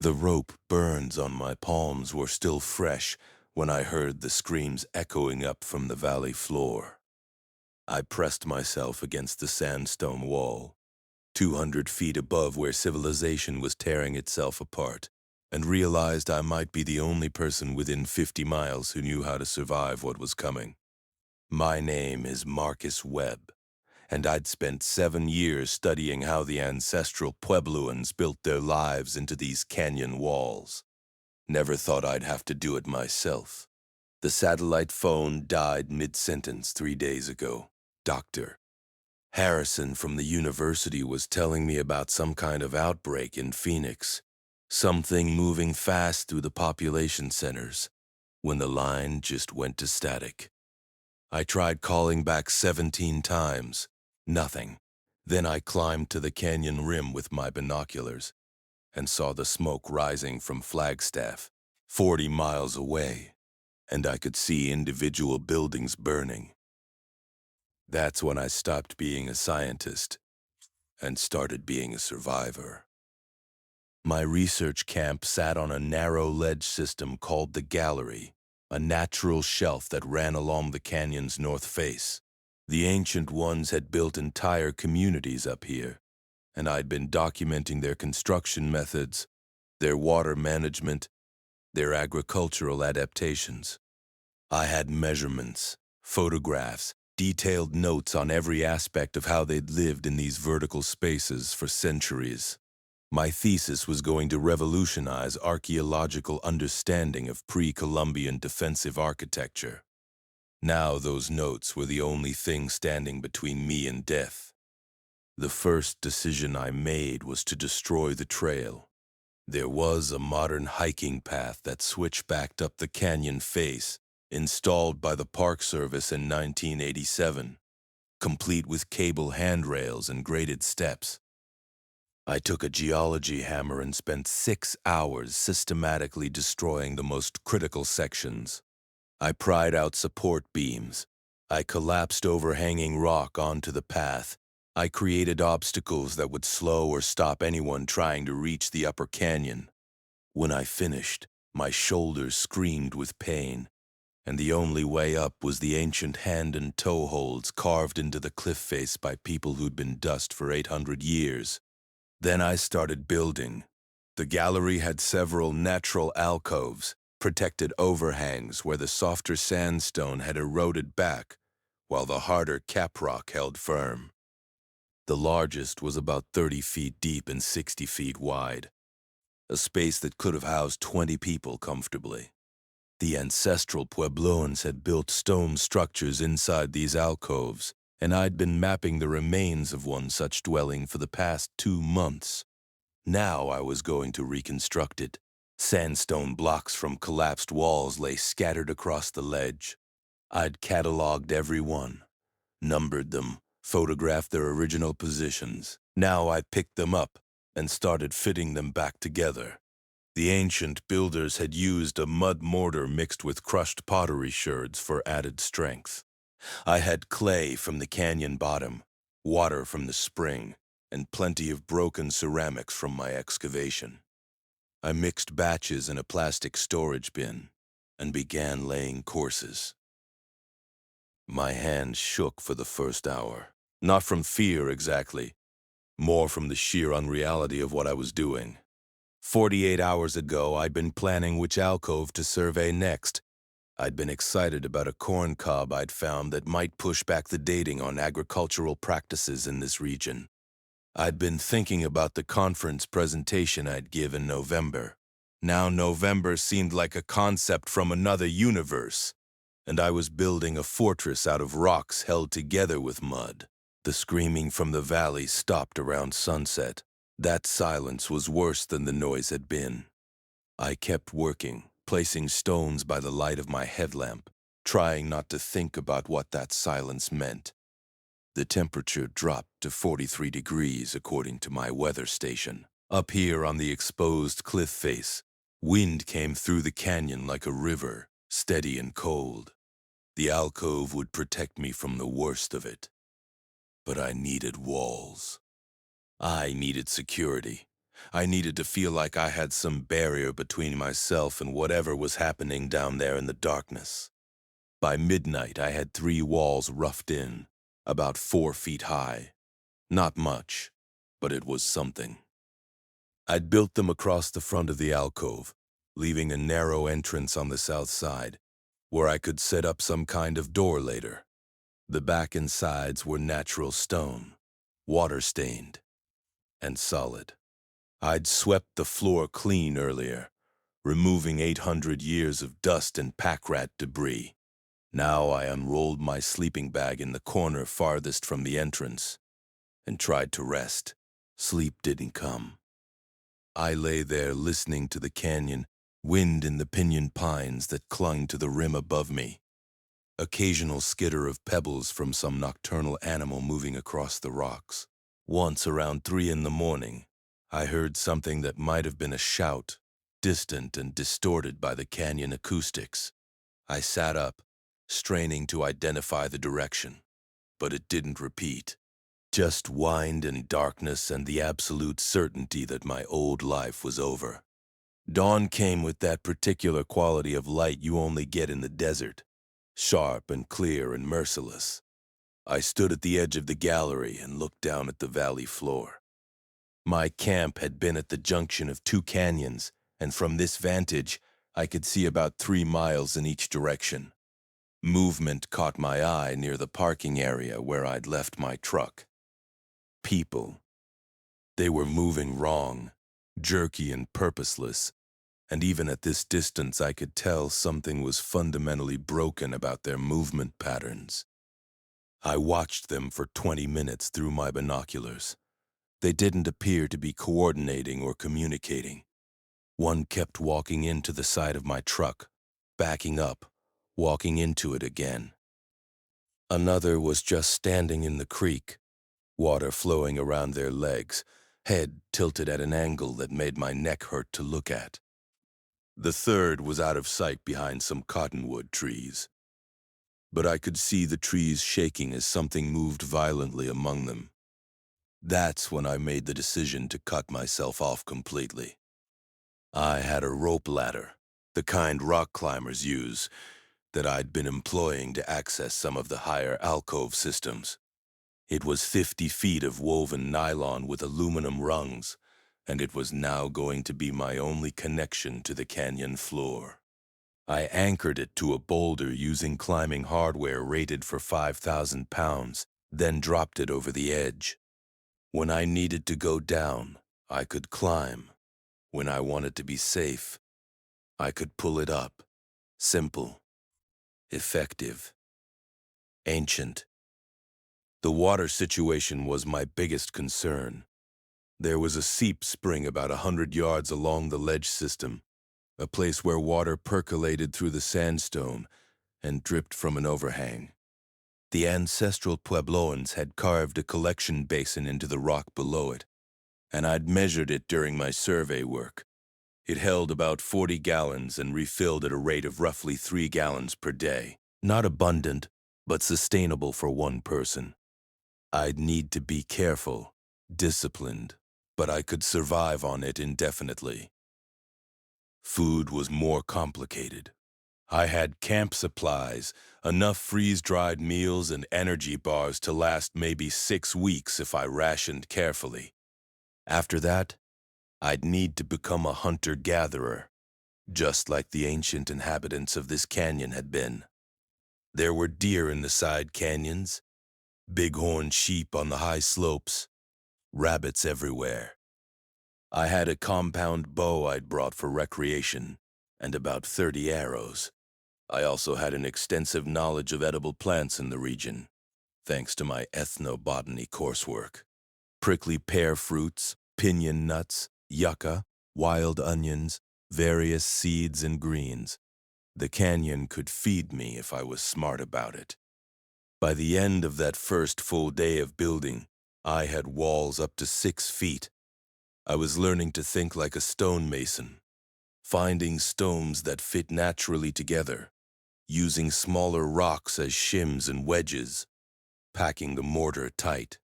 The rope burns on my palms were still fresh when I heard the screams echoing up from the valley floor. I pressed myself against the sandstone wall, 200 feet above where civilization was tearing itself apart, and realized I might be the only person within 50 miles who knew how to survive what was coming. My name is Marcus Webb, and I'd spent 7 years studying how the ancestral Puebloans built their lives into these canyon walls. Never thought I'd have to do it myself. The satellite phone died mid-sentence 3 days ago. Doctor Harrison from the university was telling me about some kind of outbreak in Phoenix, something moving fast through the population centers, when the line just went to static. I tried calling back 17 times. Nothing. Then I climbed to the canyon rim with my binoculars and saw the smoke rising from Flagstaff, 40 miles away, and I could see individual buildings burning. That's when I stopped being a scientist and started being a survivor. My research camp sat on a narrow ledge system called the Gallery, a natural shelf that ran along the canyon's north face. The ancient ones had built entire communities up here, and I'd been documenting their construction methods, their water management, their agricultural adaptations. I had measurements, photographs, detailed notes on every aspect of how they'd lived in these vertical spaces for centuries. My thesis was going to revolutionize archaeological understanding of pre-Columbian defensive architecture. Now those notes were the only thing standing between me and death. The first decision I made was to destroy the trail. There was a modern hiking path that switchbacked up the canyon face, installed by the Park Service in 1987, complete with cable handrails and graded steps. I took a geology hammer and spent 6 hours systematically destroying the most critical sections. I pried out support beams. I collapsed overhanging rock onto the path. I created obstacles that would slow or stop anyone trying to reach the upper canyon. When I finished, my shoulders screamed with pain, and the only way up was the ancient hand and toe holds carved into the cliff face by people who'd been dust for 800 years. Then I started building. The gallery had several natural alcoves, protected overhangs where the softer sandstone had eroded back, while the harder caprock held firm. The largest was about 30 feet deep and 60 feet wide, a space that could have housed 20 people comfortably. The ancestral Puebloans had built stone structures inside these alcoves, and I'd been mapping the remains of one such dwelling for the past 2 months. Now I was going to reconstruct it. Sandstone blocks from collapsed walls lay scattered across the ledge. I'd cataloged every one, numbered them, photographed their original positions. Now I picked them up and started fitting them back together. The ancient builders had used a mud mortar mixed with crushed pottery sherds for added strength. I had clay from the canyon bottom, water from the spring, and plenty of broken ceramics from my excavation. I mixed batches in a plastic storage bin and began laying courses. My hands shook for the first hour, not from fear exactly, more from the sheer unreality of what I was doing. 48 hours ago, I'd been planning which alcove to survey next. I'd been excited about a corn cob I'd found that might push back the dating on agricultural practices in this region. I'd been thinking about the conference presentation I'd give in November. Now November seemed like a concept from another universe, and I was building a fortress out of rocks held together with mud. The screaming from the valley stopped around sunset. That silence was worse than the noise had been. I kept working, placing stones by the light of my headlamp, trying not to think about what that silence meant. The temperature dropped to 43 degrees according to my weather station. Up here on the exposed cliff face, wind came through the canyon like a river, steady and cold. The alcove would protect me from the worst of it. But I needed walls. I needed security. I needed to feel like I had some barrier between myself and whatever was happening down there in the darkness. By midnight, I had 3 walls roughed in, about 4 feet high. Not much, but it was something. I'd built them across the front of the alcove, leaving a narrow entrance on the south side, where I could set up some kind of door later. The back and sides were natural stone, water-stained, and solid. I'd swept the floor clean earlier, removing 800 years of dust and pack rat debris. Now I unrolled my sleeping bag in the corner farthest from the entrance and tried to rest. Sleep didn't come. I lay there listening to the canyon, wind in the pinion pines that clung to the rim above me, occasional skitter of pebbles from some nocturnal animal moving across the rocks. Once around 3 in the morning, I heard something that might have been a shout, distant and distorted by the canyon acoustics. I sat up, straining to identify the direction, but it didn't repeat. Just wind and darkness and the absolute certainty that my old life was over. Dawn came with that particular quality of light you only get in the desert, sharp and clear and merciless. I stood at the edge of the gallery and looked down at the valley floor. My camp had been at the junction of 2 canyons, and from this vantage, I could see about 3 miles in each direction. Movement caught my eye near the parking area where I'd left my truck. People. They were moving wrong, jerky and purposeless, and even at this distance I could tell something was fundamentally broken about their movement patterns. I watched them for 20 minutes through my binoculars. They didn't appear to be coordinating or communicating. One kept walking into the side of my truck, backing up, walking into it again. Another was just standing in the creek, water flowing around their legs, head tilted at an angle that made my neck hurt to look at. The third was out of sight behind some cottonwood trees, but I could see the trees shaking as something moved violently among them. That's when I made the decision to cut myself off completely. I had a rope ladder, the kind rock climbers use, that I'd been employing to access some of the higher alcove systems. It was 50 feet of woven nylon with aluminum rungs, and it was now going to be my only connection to the canyon floor. I anchored it to a boulder using climbing hardware rated for 5,000 pounds, then dropped it over the edge. When I needed to go down, I could climb. When I wanted to be safe, I could pull it up. Simple, effective, ancient. The water situation was my biggest concern. There was a seep spring about 100 yards along the ledge system, a place where water percolated through the sandstone and dripped from an overhang. The ancestral Puebloans had carved a collection basin into the rock below it, and I'd measured it during my survey work. It held about 40 gallons and refilled at a rate of roughly 3 gallons per day. Not abundant, but sustainable for one person. I'd need to be careful, disciplined, but I could survive on it indefinitely. Food was more complicated. I had camp supplies, enough freeze-dried meals and energy bars to last maybe 6 weeks if I rationed carefully. After that, I'd need to become a hunter-gatherer, just like the ancient inhabitants of this canyon had been. There were deer in the side canyons, bighorn sheep on the high slopes, rabbits everywhere. I had a compound bow I'd brought for recreation, and about 30 arrows. I also had an extensive knowledge of edible plants in the region, thanks to my ethnobotany coursework. Prickly pear fruits, pinion nuts, yucca, wild onions, various seeds and greens. The canyon could feed me if I was smart about it. By the end of that first full day of building, I had walls up to 6 feet. I was learning to think like a stonemason, finding stones that fit naturally together, using smaller rocks as shims and wedges, packing the mortar tight.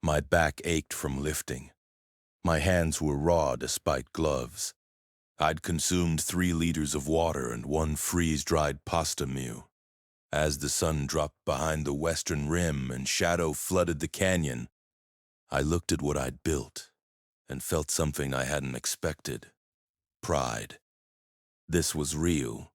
My back ached from lifting, My hands were raw despite gloves. I'd consumed 3 liters of water and 1 freeze-dried pasta meal. As the sun dropped behind the western rim and shadow flooded the canyon, I looked at what I'd built and felt something I hadn't expected. Pride. This was real.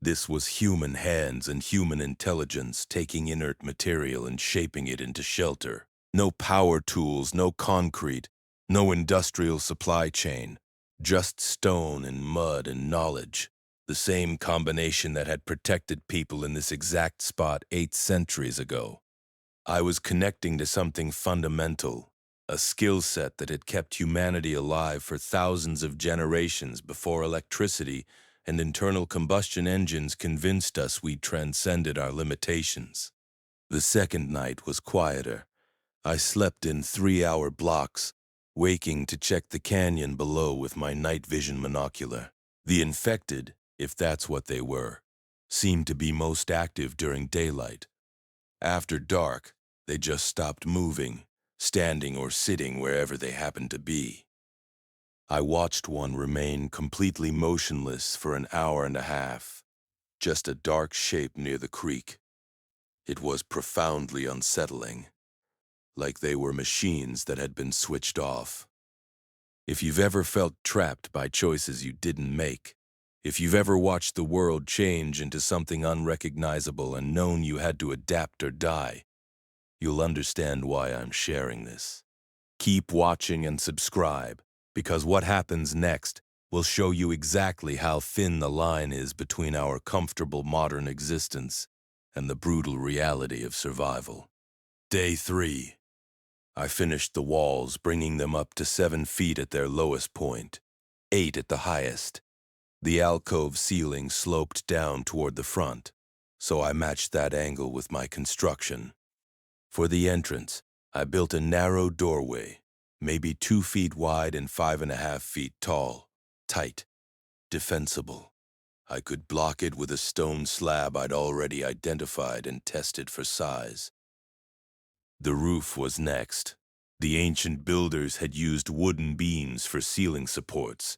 This was human hands and human intelligence taking inert material and shaping it into shelter. No power tools, no concrete, no industrial supply chain. Just stone and mud and knowledge. The same combination that had protected people in this exact spot 8 centuries ago. I was connecting to something fundamental, a skill set that had kept humanity alive for thousands of generations before electricity and internal combustion engines convinced us we'd transcended our limitations. The second night was quieter. I slept in 3-hour blocks, waking to check the canyon below with my night vision monocular. The infected, if that's what they were, seemed to be most active during daylight. After dark, they just stopped moving, standing or sitting wherever they happened to be. I watched one remain completely motionless for an hour and a half, just a dark shape near the creek. It was profoundly unsettling, like they were machines that had been switched off. If you've ever felt trapped by choices you didn't make, if you've ever watched the world change into something unrecognizable and known you had to adapt or die, you'll understand why I'm sharing this. Keep watching and subscribe, because what happens next will show you exactly how thin the line is between our comfortable modern existence and the brutal reality of survival. Day 3. I finished the walls, bringing them up to 7 feet at their lowest point, 8 at the highest. The alcove ceiling sloped down toward the front, so I matched that angle with my construction. For the entrance, I built a narrow doorway, maybe 2 feet wide and 5.5 feet tall, tight, defensible. I could block it with a stone slab I'd already identified and tested for size. The roof was next. The ancient builders had used wooden beams for ceiling supports,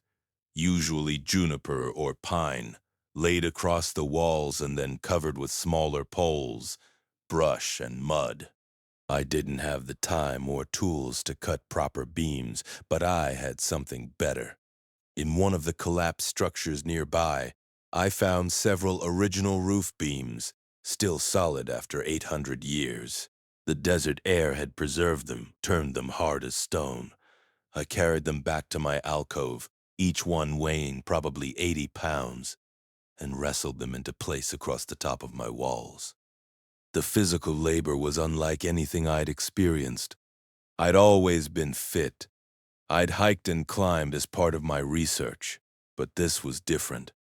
usually juniper or pine, laid across the walls and then covered with smaller poles, brush, and mud. I didn't have the time or tools to cut proper beams, but I had something better. In one of the collapsed structures nearby, I found several original roof beams, still solid after 800 years. The desert air had preserved them, turned them hard as stone. I carried them back to my alcove, each one weighing probably 80 pounds, and wrestled them into place across the top of my walls. The physical labor was unlike anything I'd experienced. I'd always been fit. I'd hiked and climbed as part of my research, but this was different.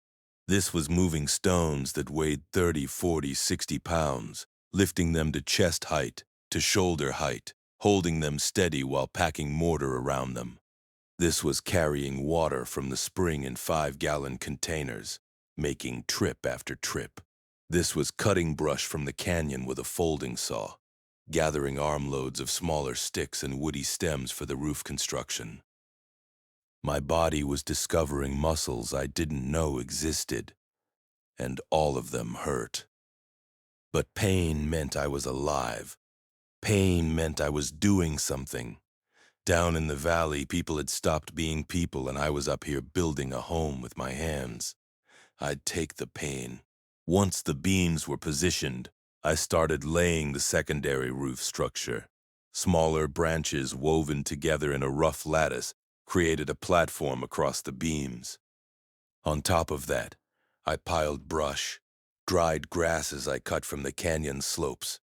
This was moving stones that weighed 30, 40, 60 pounds, lifting them to chest height, to shoulder height, holding them steady while packing mortar around them. This was carrying water from the spring in 5-gallon containers, making trip after trip. This was cutting brush from the canyon with a folding saw, gathering armloads of smaller sticks and woody stems for the roof construction. My body was discovering muscles I didn't know existed, and all of them hurt. But pain meant I was alive. Pain meant I was doing something. Down in the valley, people had stopped being people, and I was up here building a home with my hands. I'd take the pain. Once the beams were positioned, I started laying the secondary roof structure. Smaller branches woven together in a rough lattice created a platform across the beams. On top of that, I piled brush, dried grasses I cut from the canyon slopes,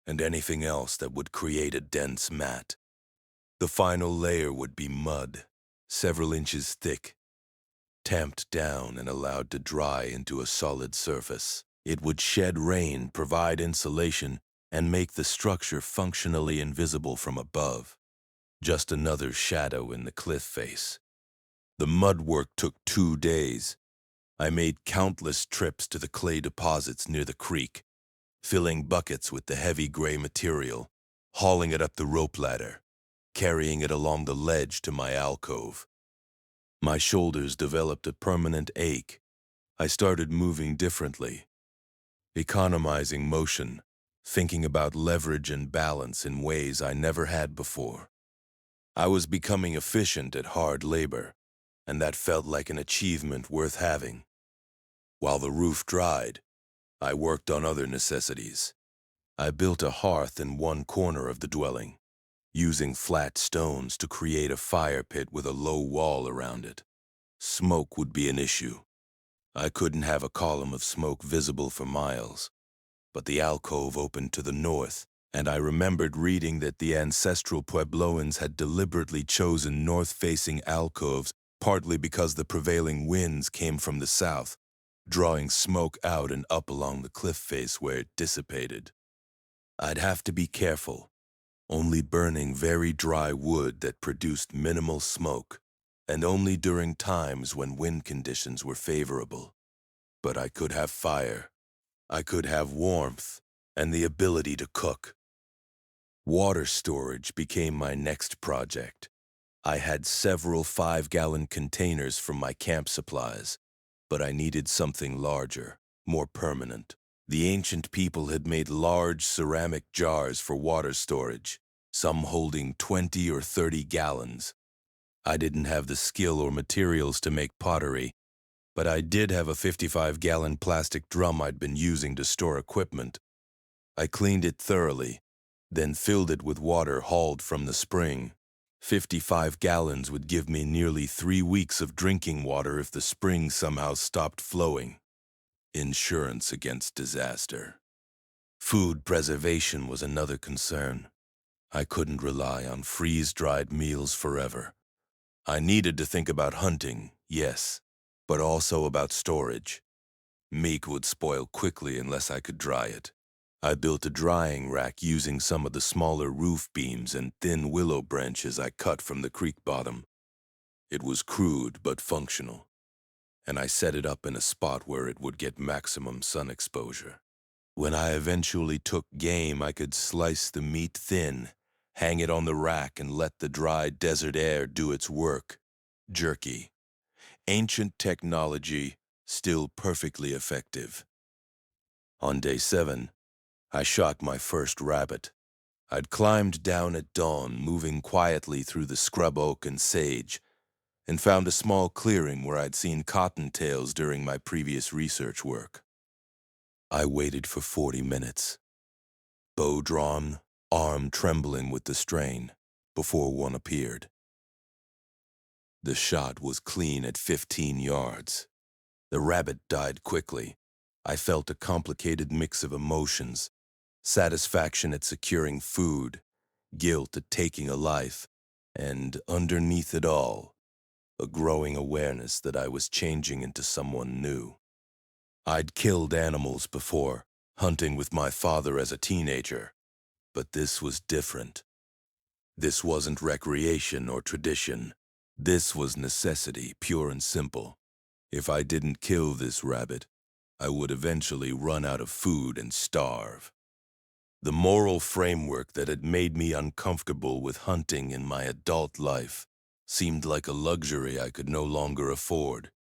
and anything else that would create a dense mat. The final layer would be mud, several inches thick, tamped down and allowed to dry into a solid surface. It would shed rain, provide insulation, and make the structure functionally invisible from above. Just another shadow in the cliff face. The mud work took 2 days. I made countless trips to the clay deposits near the creek, filling buckets with the heavy gray material, hauling it up the rope ladder. carrying it along the ledge to my alcove. My shoulders developed a permanent ache. I started moving differently, economizing motion, thinking about leverage and balance in ways I never had before. I was becoming efficient at hard labor, and that felt like an achievement worth having. While the roof dried, I worked on other necessities. I built a hearth in one corner of the dwelling, using flat stones to create a fire pit with a low wall around it. Smoke would be an issue. I couldn't have a column of smoke visible for miles, but the alcove opened to the north, and I remembered reading that the ancestral Puebloans had deliberately chosen north-facing alcoves partly because the prevailing winds came from the south, drawing smoke out and up along the cliff face where it dissipated. I'd have to be careful, only burning very dry wood that produced minimal smoke, and only during times when wind conditions were favorable. But I could have fire, I could have warmth, and the ability to cook. Water storage became my next project. I had several 5-gallon containers from my camp supplies, but I needed something larger, more permanent. The ancient people had made large ceramic jars for water storage, some holding 20 or 30 gallons. I didn't have the skill or materials to make pottery, but I did have a 55-gallon plastic drum I'd been using to store equipment. I cleaned it thoroughly, then filled it with water hauled from the spring. 55 gallons would give me nearly 3 weeks of drinking water if the spring somehow stopped flowing. Insurance against disaster. Food preservation was another concern. I couldn't rely on freeze-dried meals forever. I needed to think about hunting, yes, but also about storage. Meat would spoil quickly unless I could dry it. I built a drying rack using some of the smaller roof beams and thin willow branches I cut from the creek bottom. It was crude but functional, and I set it up in a spot where it would get maximum sun exposure. When I eventually took game, I could slice the meat thin, hang it on the rack, and let the dry desert air do its work. Jerky. Ancient technology, still perfectly effective. On day 7, I shot my first rabbit. I'd climbed down at dawn, moving quietly through the scrub oak and sage, and found a small clearing where I'd seen cottontails during my previous research work. I waited for 40 minutes, bow drawn, arm trembling with the strain, before one appeared. The shot was clean at 15 yards. The rabbit died quickly. I felt a complicated mix of emotions: satisfaction at securing food, guilt at taking a life, and underneath it all, a growing awareness that I was changing into someone new. I'd killed animals before, hunting with my father as a teenager, but this was different. This wasn't recreation or tradition. This was necessity, pure and simple. If I didn't kill this rabbit, I would eventually run out of food and starve. The moral framework that had made me uncomfortable with hunting in my adult life seemed like a luxury I could no longer afford.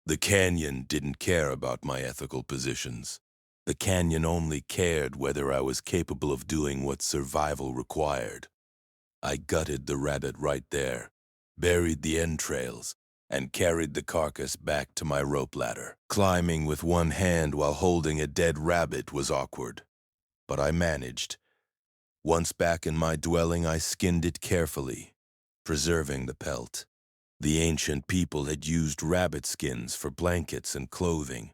The canyon didn't care about my ethical positions. The canyon only cared whether I was capable of doing what survival required. I gutted the rabbit right there, buried the entrails, and carried the carcass back to my rope ladder. Climbing with one hand while holding a dead rabbit was awkward, but I managed. Once back in my dwelling, I skinned it carefully, preserving the pelt. The ancient people had used rabbit skins for blankets and clothing,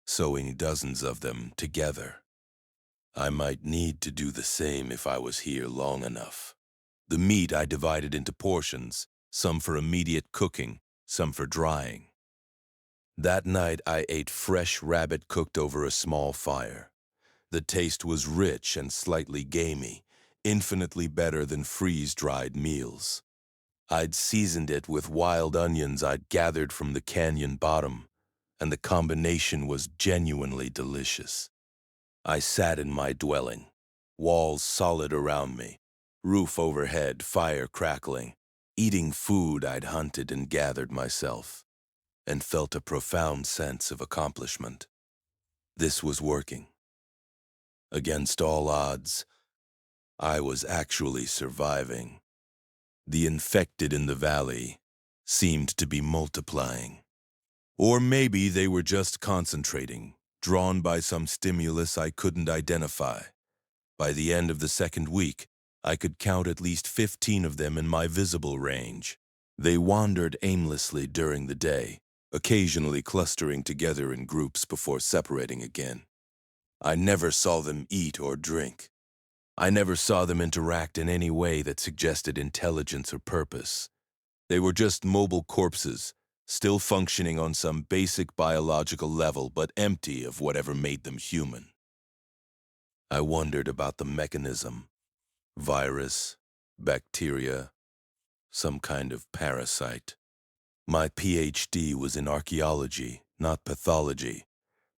sewing dozens of them together. I might need to do the same if I was here long enough. The meat I divided into portions, some for immediate cooking, some for drying. That night I ate fresh rabbit cooked over a small fire. The taste was rich and slightly gamey, infinitely better than freeze-dried meals. I'd seasoned it with wild onions I'd gathered from the canyon bottom, and the combination was genuinely delicious. I sat in my dwelling, walls solid around me, Roof overhead, fire crackling, eating food I'd hunted and gathered myself, and felt a profound sense of accomplishment. This was working. Against all odds, I was actually surviving. The infected in the valley seemed to be multiplying. Or maybe they were just concentrating, drawn by some stimulus I couldn't identify. By the end of the second week, I could count at least 15 of them in my visible range. They wandered aimlessly during the day, occasionally clustering together in groups before separating again. I never saw them eat or drink. I never saw them interact in any way that suggested intelligence or purpose. They were just mobile corpses, still functioning on some basic biological level but empty of whatever made them human. I wondered about the mechanism. Virus, bacteria, some kind of parasite. My PhD was in archaeology, not pathology,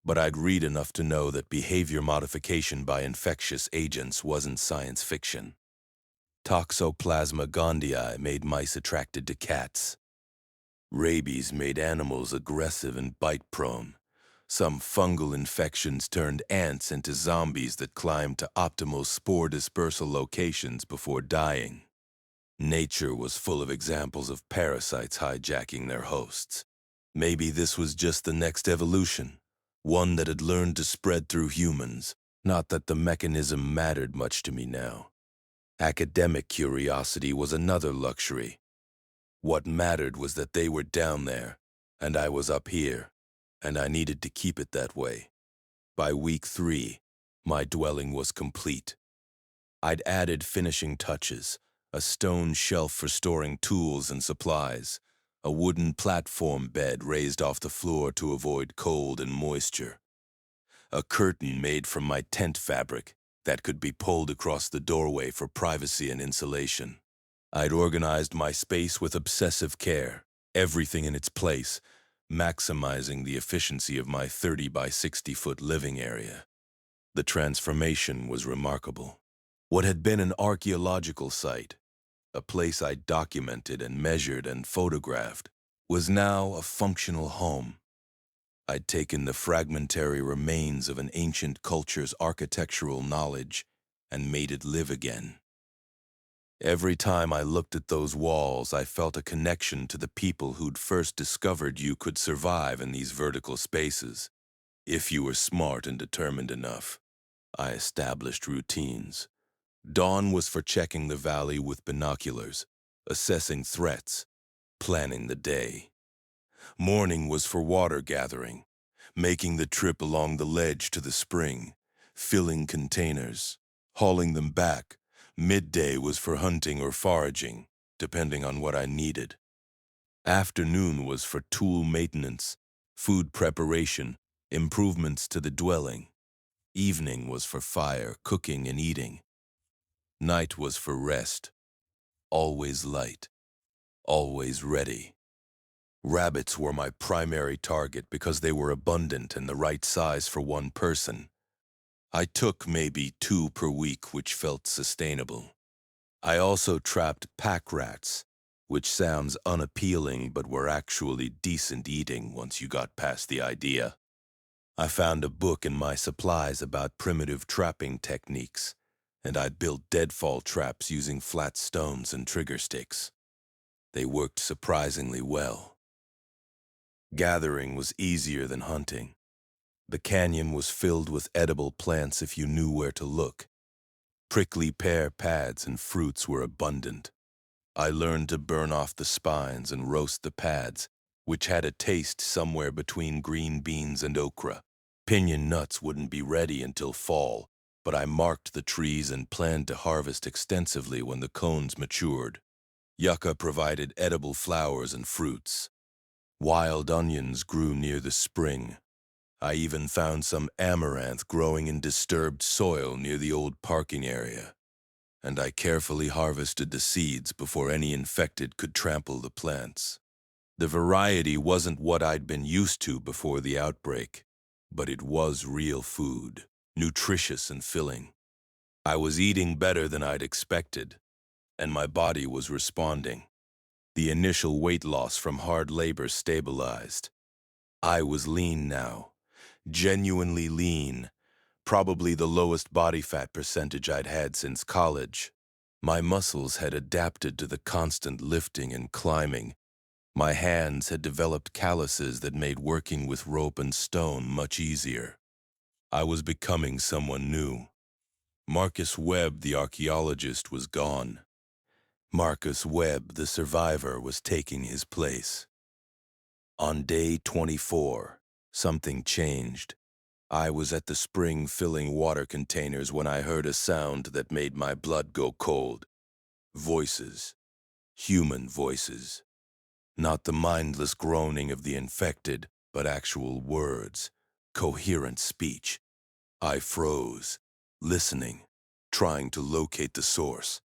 but I'd read enough to know that behavior modification by infectious agents wasn't science fiction. Toxoplasma gondii made mice attracted to cats. Rabies made animals aggressive and bite-prone. Some fungal infections turned ants into zombies that climbed to optimal spore dispersal locations before dying. Nature was full of examples of parasites hijacking their hosts. Maybe this was just the next evolution, one that had learned to spread through humans, not that the mechanism mattered much to me now. Academic curiosity was another luxury. What mattered was that they were down there, and I was up here, and I needed to keep it that way. By week 3, my dwelling was complete. I'd added finishing touches, a stone shelf for storing tools and supplies, a wooden platform bed raised off the floor to avoid cold and moisture, a curtain made from my tent fabric that could be pulled across the doorway for privacy and insulation. I'd organized my space with obsessive care, everything in its place, maximizing the efficiency of my 30 by 60-foot living area. The transformation was remarkable. What had been an archaeological site, a place I'd documented and measured and photographed, was now a functional home. I'd taken the fragmentary remains of an ancient culture's architectural knowledge and made it live again. Every time I looked at those walls, I felt a connection to the people who'd first discovered you could survive in these vertical spaces, if you were smart and determined enough. I established routines. Dawn was for checking the valley with binoculars, assessing threats, planning the day. Morning was for water gathering, making the trip along the ledge to the spring, filling containers, hauling them back. Midday was for hunting or foraging, depending on what I needed. Afternoon was for tool maintenance, food preparation, improvements to the dwelling. Evening was for fire, cooking, and eating. Night was for rest, always light, always ready. Rabbits were my primary target because they were abundant and the right size for one person. I took maybe 2 per week, which felt sustainable. I also trapped pack rats, which sounds unappealing but were actually decent eating once you got past the idea. I found a book in my supplies about primitive trapping techniques, and I built deadfall traps using flat stones and trigger sticks. They worked surprisingly well. Gathering was easier than hunting. The canyon was filled with edible plants if you knew where to look. Prickly pear pads and fruits were abundant. I learned to burn off the spines and roast the pads, which had a taste somewhere between green beans and okra. Pinion nuts wouldn't be ready until fall, but I marked the trees and planned to harvest extensively when the cones matured. Yucca provided edible flowers and fruits. Wild onions grew near the spring. I even found some amaranth growing in disturbed soil near the old parking area, and I carefully harvested the seeds before any infected could trample the plants. The variety wasn't what I'd been used to before the outbreak, but it was real food, nutritious and filling. I was eating better than I'd expected, and my body was responding. The initial weight loss from hard labor stabilized. I was lean now, genuinely lean, probably the lowest body fat percentage I'd had since college. My muscles had adapted to the constant lifting and climbing. My hands had developed calluses that made working with rope and stone much easier. I was becoming someone new. Marcus Webb, the archaeologist, was gone. Marcus Webb, the survivor, was taking his place. On day 24, something changed. I was at the spring filling water containers when I heard a sound that made my blood go cold. Voices. Human voices. Not the mindless groaning of the infected, but actual words. Coherent speech. I froze, listening, trying to locate the source.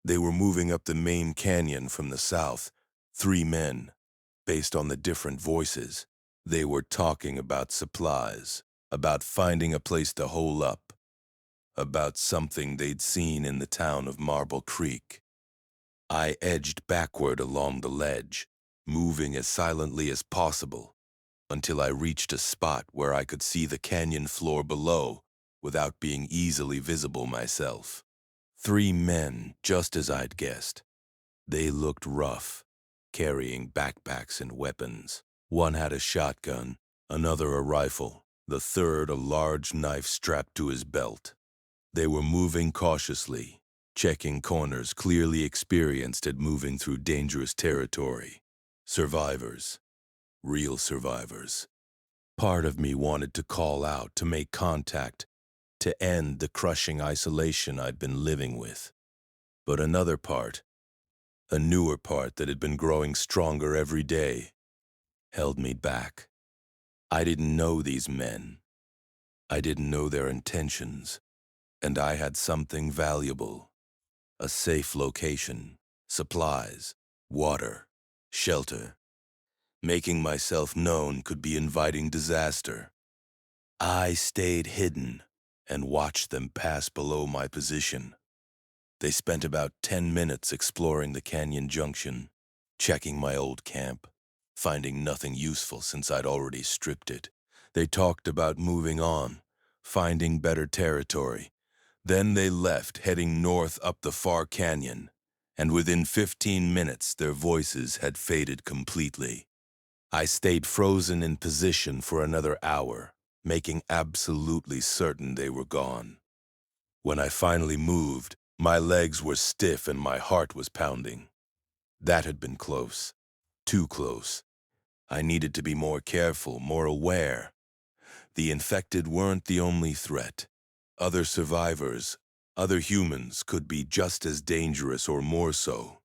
They were moving up the main canyon from the south. 3 men. Based on the different voices, they were talking about supplies, about finding a place to hole up, about something they'd seen in the town of Marble Creek. I edged backward along the ledge, moving as silently as possible, until I reached a spot where I could see the canyon floor below without being easily visible myself. 3 men, just as I'd guessed. They looked rough, carrying backpacks and weapons. One had a shotgun, another a rifle, the third a large knife strapped to his belt. They were moving cautiously, checking corners, clearly experienced at moving through dangerous territory. Survivors. Real survivors. Part of me wanted to call out, to make contact, to end the crushing isolation I'd been living with. But another part, a newer part that had been growing stronger every day, held me back. I didn't know these men. I didn't know their intentions. And I had something valuable. A safe location, supplies, water, shelter. Making myself known could be inviting disaster. I stayed hidden and watched them pass below my position. They spent about 10 minutes exploring the canyon junction, checking my old camp, finding nothing useful since I'd already stripped it. They talked about moving on, finding better territory. Then they left, heading north up the far canyon, and within 15 minutes their voices had faded completely. I stayed frozen in position for another hour, making absolutely certain they were gone. When I finally moved, my legs were stiff and my heart was pounding. That had been close. Too close. I needed to be more careful, more aware. The infected weren't the only threat. Other survivors, other humans could be just as dangerous or more so.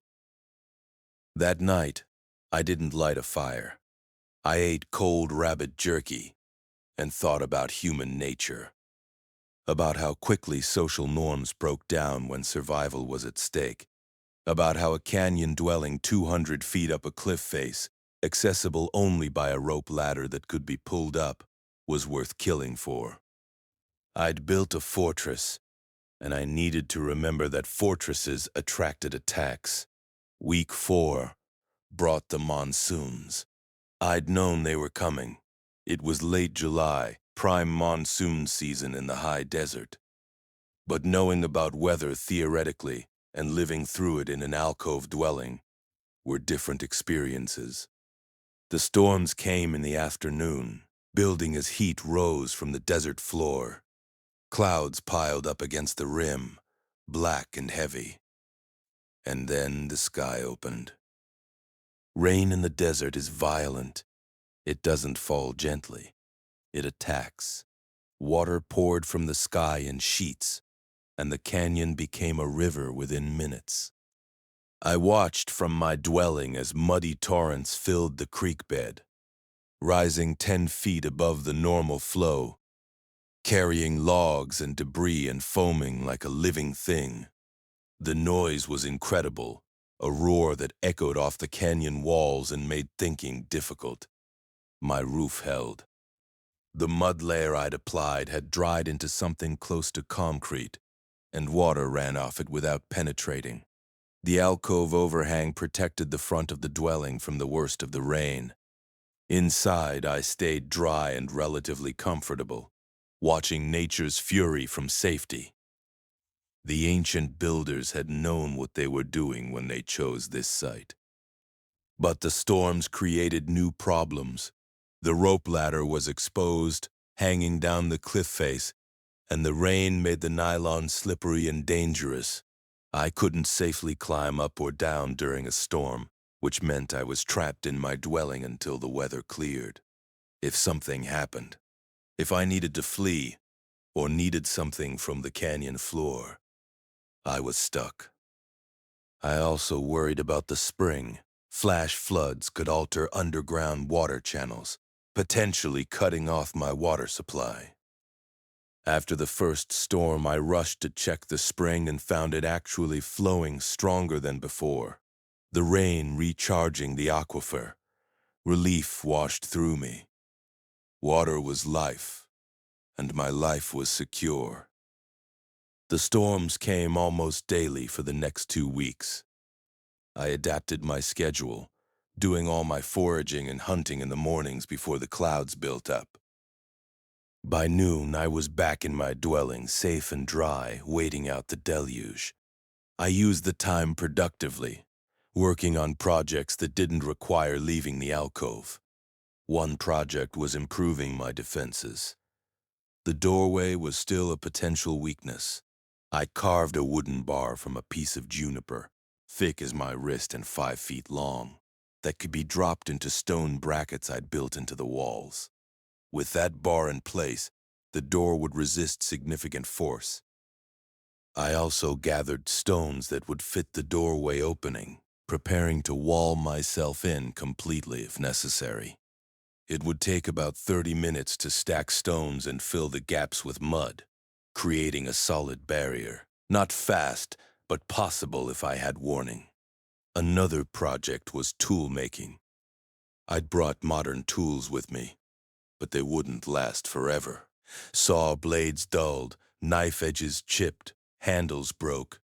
That night, I didn't light a fire. I ate cold rabbit jerky and thought about human nature. About how quickly social norms broke down when survival was at stake. About how a canyon dwelling 200 feet up a cliff face, accessible only by a rope ladder that could be pulled up, was worth killing for. I'd built a fortress, and I needed to remember that fortresses attracted attacks. Week 4 brought the monsoons. I'd known they were coming. It was late July, prime monsoon season in the high desert. But knowing about weather theoretically and living through it in an alcove dwelling were different experiences. The storms came in the afternoon, building as heat rose from the desert floor. Clouds piled up against the rim, black and heavy. And then the sky opened. Rain in the desert is violent. It doesn't fall gently. It attacks. Water poured from the sky in sheets, and the canyon became a river within minutes. I watched from my dwelling as muddy torrents filled the creek bed, rising 10 feet above the normal flow, carrying logs and debris and foaming like a living thing. The noise was incredible, a roar that echoed off the canyon walls and made thinking difficult. My roof held. The mud layer I'd applied had dried into something close to concrete, and water ran off it without penetrating. The alcove overhang protected the front of the dwelling from the worst of the rain. Inside, I stayed dry and relatively comfortable, watching nature's fury from safety. The ancient builders had known what they were doing when they chose this site. But the storms created new problems. The rope ladder was exposed, hanging down the cliff face, and the rain made the nylon slippery and dangerous. I couldn't safely climb up or down during a storm, which meant I was trapped in my dwelling until the weather cleared. If something happened, if I needed to flee, or needed something from the canyon floor, I was stuck. I also worried about the spring. Flash floods could alter underground water channels, potentially cutting off my water supply. After the first storm, I rushed to check the spring and found it actually flowing stronger than before. The rain recharging the aquifer. Relief washed through me. Water was life, and my life was secure. The storms came almost daily for the next 2 weeks. I adapted my schedule, doing all my foraging and hunting in the mornings before the clouds built up. By noon, I was back in my dwelling, safe and dry, waiting out the deluge. I used the time productively, working on projects that didn't require leaving the alcove. One project was improving my defenses. The doorway was still a potential weakness. I carved a wooden bar from a piece of juniper, thick as my wrist and 5 feet long, that could be dropped into stone brackets I'd built into the walls. With that bar in place, the door would resist significant force. I also gathered stones that would fit the doorway opening, preparing to wall myself in completely if necessary. It would take about 30 minutes to stack stones and fill the gaps with mud, creating a solid barrier. Not fast, but possible if I had warning. Another project was tool making. I'd brought modern tools with me, but they wouldn't last forever. Saw blades dulled, knife edges chipped, handles broke.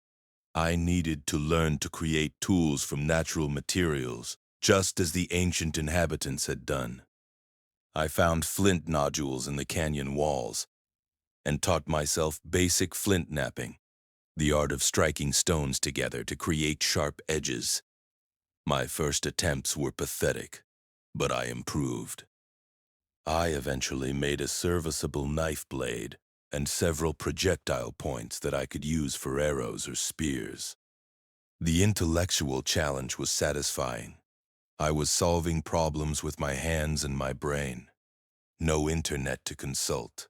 I needed to learn to create tools from natural materials, just as the ancient inhabitants had done. I found flint nodules in the canyon walls and taught myself basic flint knapping, the art of striking stones together to create sharp edges. My first attempts were pathetic, but I improved. I eventually made a serviceable knife blade and several projectile points that I could use for arrows or spears. The intellectual challenge was satisfying. I was solving problems with my hands and my brain. No internet to consult.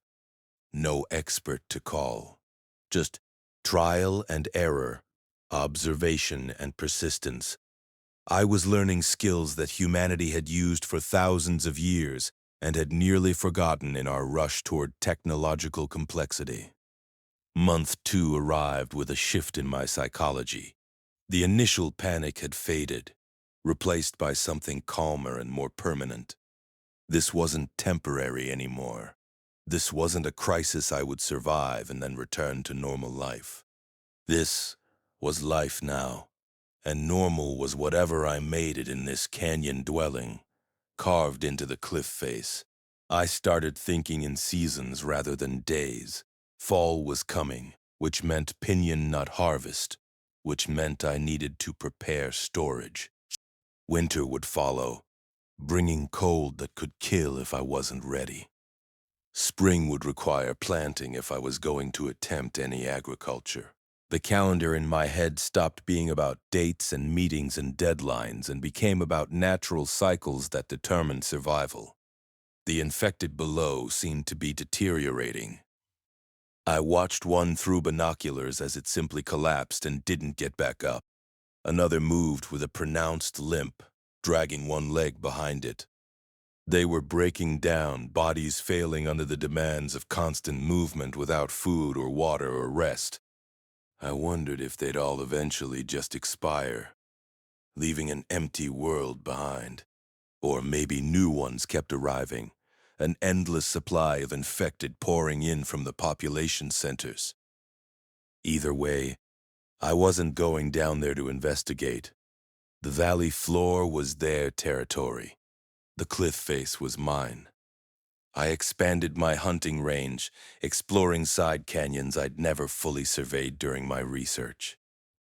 No expert to call. Just trial and error, observation and persistence. I was learning skills that humanity had used for thousands of years and had nearly forgotten in our rush toward technological complexity. Month 2 arrived with a shift in my psychology. The initial panic had faded, replaced by something calmer and more permanent. This wasn't temporary anymore. This wasn't a crisis I would survive and then return to normal life. This was life now, and normal was whatever I made it in this canyon dwelling, carved into the cliff face. I started thinking in seasons rather than days. Fall was coming, which meant pinion nut harvest, which meant I needed to prepare storage. Winter would follow, bringing cold that could kill if I wasn't ready. Spring would require planting if I was going to attempt any agriculture. The calendar in my head stopped being about dates and meetings and deadlines and became about natural cycles that determined survival. The infected below seemed to be deteriorating. I watched one through binoculars as it simply collapsed and didn't get back up. Another moved with a pronounced limp, dragging one leg behind it. They were breaking down, bodies failing under the demands of constant movement without food or water or rest. I wondered if they'd all eventually just expire, leaving an empty world behind. Or maybe new ones kept arriving, an endless supply of infected pouring in from the population centers. Either way, I wasn't going down there to investigate. The valley floor was their territory. The cliff face was mine. I expanded my hunting range, exploring side canyons I'd never fully surveyed during my research.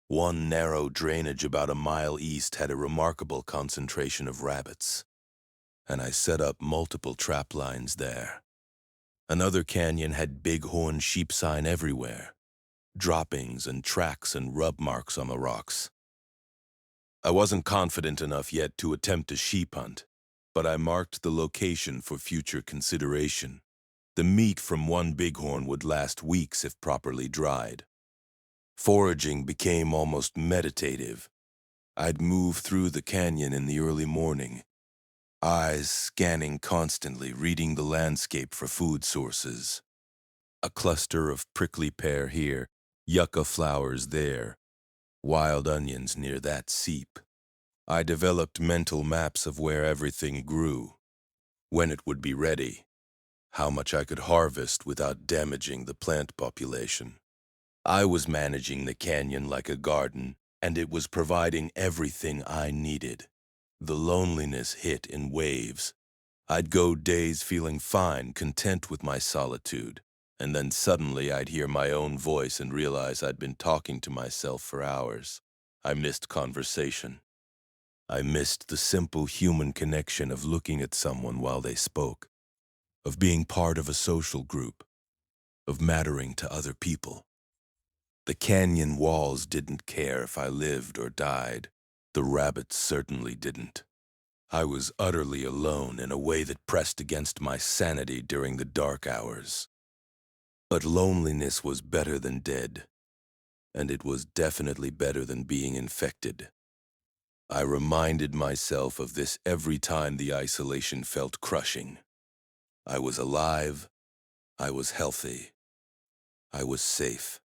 One narrow drainage about a mile east had a remarkable concentration of rabbits, and I set up multiple trap lines there. Another canyon had bighorn sheep sign everywhere, droppings and tracks and rub marks on the rocks. I wasn't confident enough yet to attempt a sheep hunt, but I marked the location for future consideration. The meat from one bighorn would last weeks if properly dried. Foraging became almost meditative. I'd move through the canyon in the early morning, eyes scanning constantly, reading the landscape for food sources. A cluster of prickly pear here, yucca flowers there, wild onions near that seep. I developed mental maps of where everything grew, when it would be ready, how much I could harvest without damaging the plant population. I was managing the canyon like a garden, and it was providing everything I needed. The loneliness hit in waves. I'd go days feeling fine, content with my solitude, and then suddenly I'd hear my own voice and realize I'd been talking to myself for hours. I missed conversation. I missed the simple human connection of looking at someone while they spoke, of being part of a social group, of mattering to other people. The canyon walls didn't care if I lived or died. The rabbits certainly didn't. I was utterly alone in a way that pressed against my sanity during the dark hours. But loneliness was better than dead, and it was definitely better than being infected. I reminded myself of this every time the isolation felt crushing. I was alive, I was healthy, I was safe.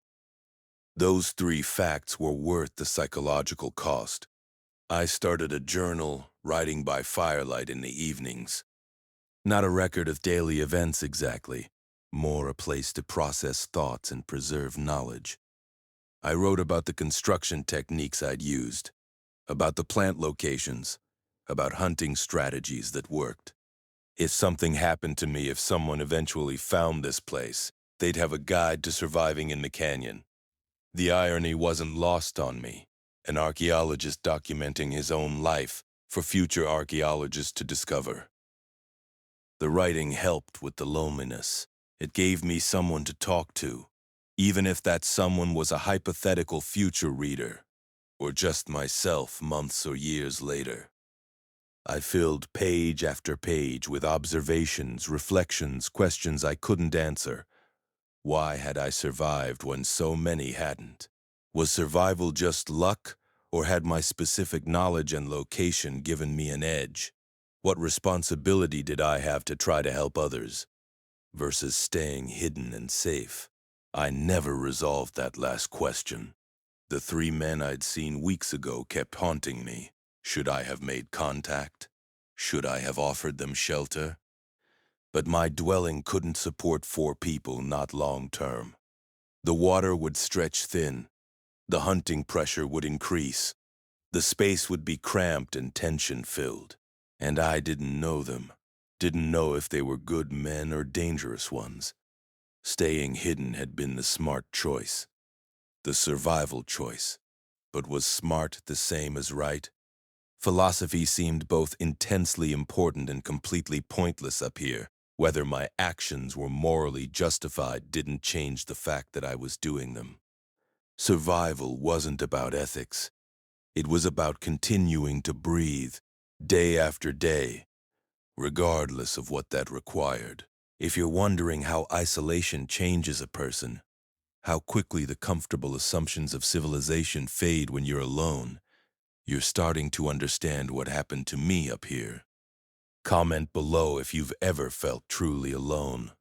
Those three facts were worth the psychological cost. I started a journal, writing by firelight in the evenings. Not a record of daily events exactly, more a place to process thoughts and preserve knowledge. I wrote about the construction techniques I'd used, about the plant locations, about hunting strategies that worked. If something happened to me, if someone eventually found this place, they'd have a guide to surviving in the canyon. The irony wasn't lost on me, an archaeologist documenting his own life for future archaeologists to discover. The writing helped with the loneliness. It gave me someone to talk to, even if that someone was a hypothetical future reader, or just myself months or years later. I filled page after page with observations, reflections, questions I couldn't answer. Why had I survived when so many hadn't? Was survival just luck, or had my specific knowledge and location given me an edge? What responsibility did I have to try to help others, versus staying hidden and safe? I never resolved that last question. The three men I'd seen weeks ago kept haunting me. Should I have made contact? Should I have offered them shelter? But my dwelling couldn't support 4 people, not long term. The water would stretch thin. The hunting pressure would increase. The space would be cramped and tension-filled. And I didn't know them. Didn't know if they were good men or dangerous ones. Staying hidden had been the smart choice. The survival choice. But was smart the same as right? Philosophy seemed both intensely important and completely pointless up here. Whether my actions were morally justified didn't change the fact that I was doing them. Survival wasn't about ethics. It was about continuing to breathe, day after day, regardless of what that required. If you're wondering how isolation changes a person, how quickly the comfortable assumptions of civilization fade when you're alone, you're starting to understand what happened to me up here. Comment below if you've ever felt truly alone.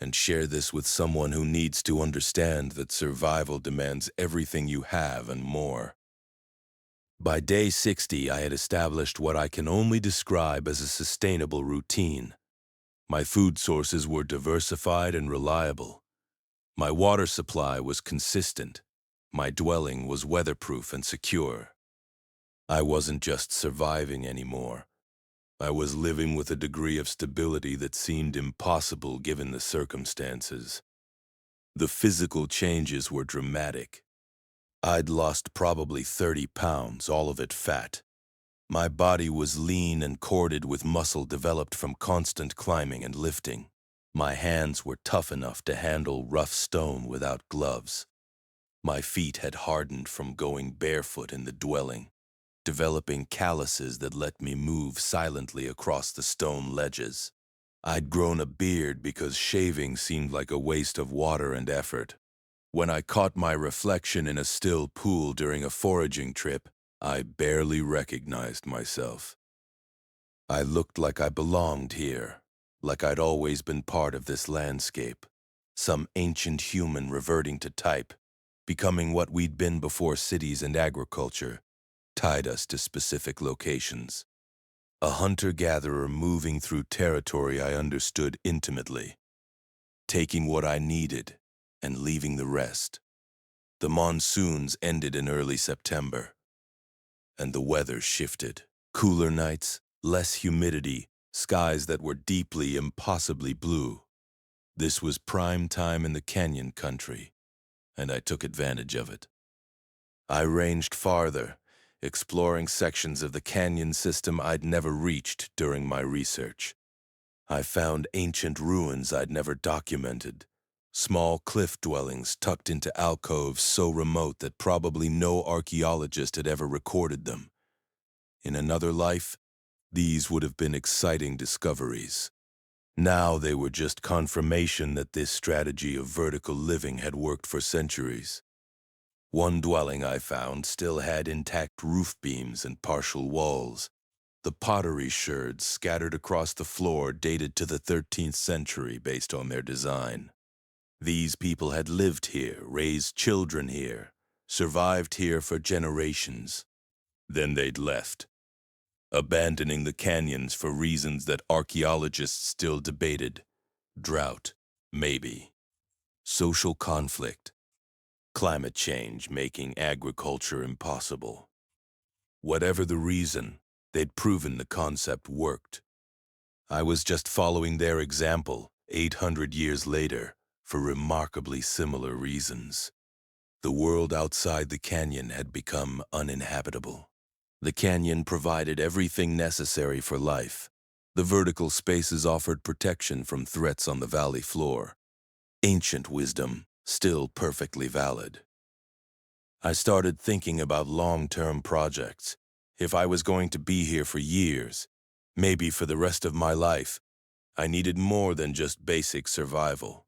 And share this with someone who needs to understand that survival demands everything you have and more. By day 60, I had established what I can only describe as a sustainable routine. My food sources were diversified and reliable. My water supply was consistent. My dwelling was weatherproof and secure. I wasn't just surviving anymore. I was living with a degree of stability that seemed impossible given the circumstances. The physical changes were dramatic. I'd lost probably 30 pounds, all of it fat. My body was lean and corded with muscle developed from constant climbing and lifting. My hands were tough enough to handle rough stone without gloves. My feet had hardened from going barefoot in the dwelling, developing calluses that let me move silently across the stone ledges. I'd grown a beard because shaving seemed like a waste of water and effort. When I caught my reflection in a still pool during a foraging trip, I barely recognized myself. I looked like I belonged here, like I'd always been part of this landscape, some ancient human reverting to type, becoming what we'd been before cities and agriculture tied us to specific locations. A hunter-gatherer moving through territory I understood intimately, taking what I needed and leaving the rest. The monsoons ended in early September, and the weather shifted. Cooler nights, less humidity, skies that were deeply, impossibly blue. This was prime time in the canyon country, and I took advantage of it. I ranged farther, exploring sections of the canyon system I'd never reached during my research. I found ancient ruins I'd never documented, small cliff dwellings tucked into alcoves so remote that probably no archaeologist had ever recorded them. In another life, these would have been exciting discoveries. Now they were just confirmation that this strategy of vertical living had worked for centuries. One dwelling I found still had intact roof beams and partial walls. The pottery sherds scattered across the floor dated to the 13th century based on their design. These people had lived here, raised children here, survived here for generations. Then they'd left, abandoning the canyons for reasons that archaeologists still debated. Drought, maybe. Social conflict. Climate change making agriculture impossible. Whatever the reason, they'd proven the concept worked. I was just following their example 800 years later for remarkably similar reasons. The world outside the canyon had become uninhabitable. The canyon provided everything necessary for life. The vertical spaces offered protection from threats on the valley floor. Ancient wisdom, still perfectly valid. I started thinking about long-term projects. If I was going to be here for years, maybe for the rest of my life, I needed more than just basic survival.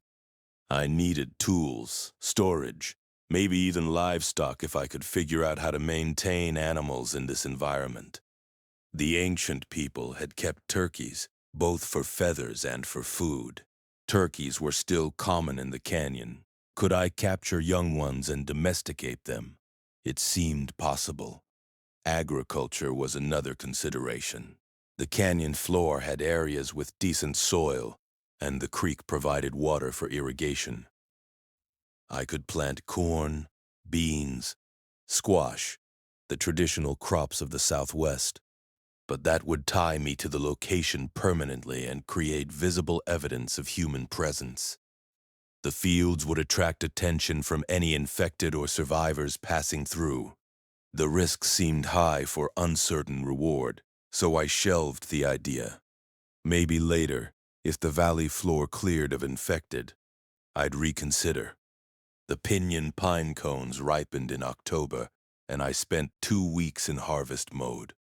I needed tools, storage, maybe even livestock if I could figure out how to maintain animals in this environment. The ancient people had kept turkeys, both for feathers and for food. Turkeys were still common in the canyon. Could I capture young ones and domesticate them? It seemed possible. Agriculture was another consideration. The canyon floor had areas with decent soil, and the creek provided water for irrigation. I could plant corn, beans, squash, the traditional crops of the Southwest. But that would tie me to the location permanently and create visible evidence of human presence. The fields would attract attention from any infected or survivors passing through. The risk seemed high for uncertain reward, so I shelved the idea. Maybe later, if the valley floor cleared of infected, I'd reconsider. The pinion pine cones ripened in October, and I spent 2 weeks in harvest mode.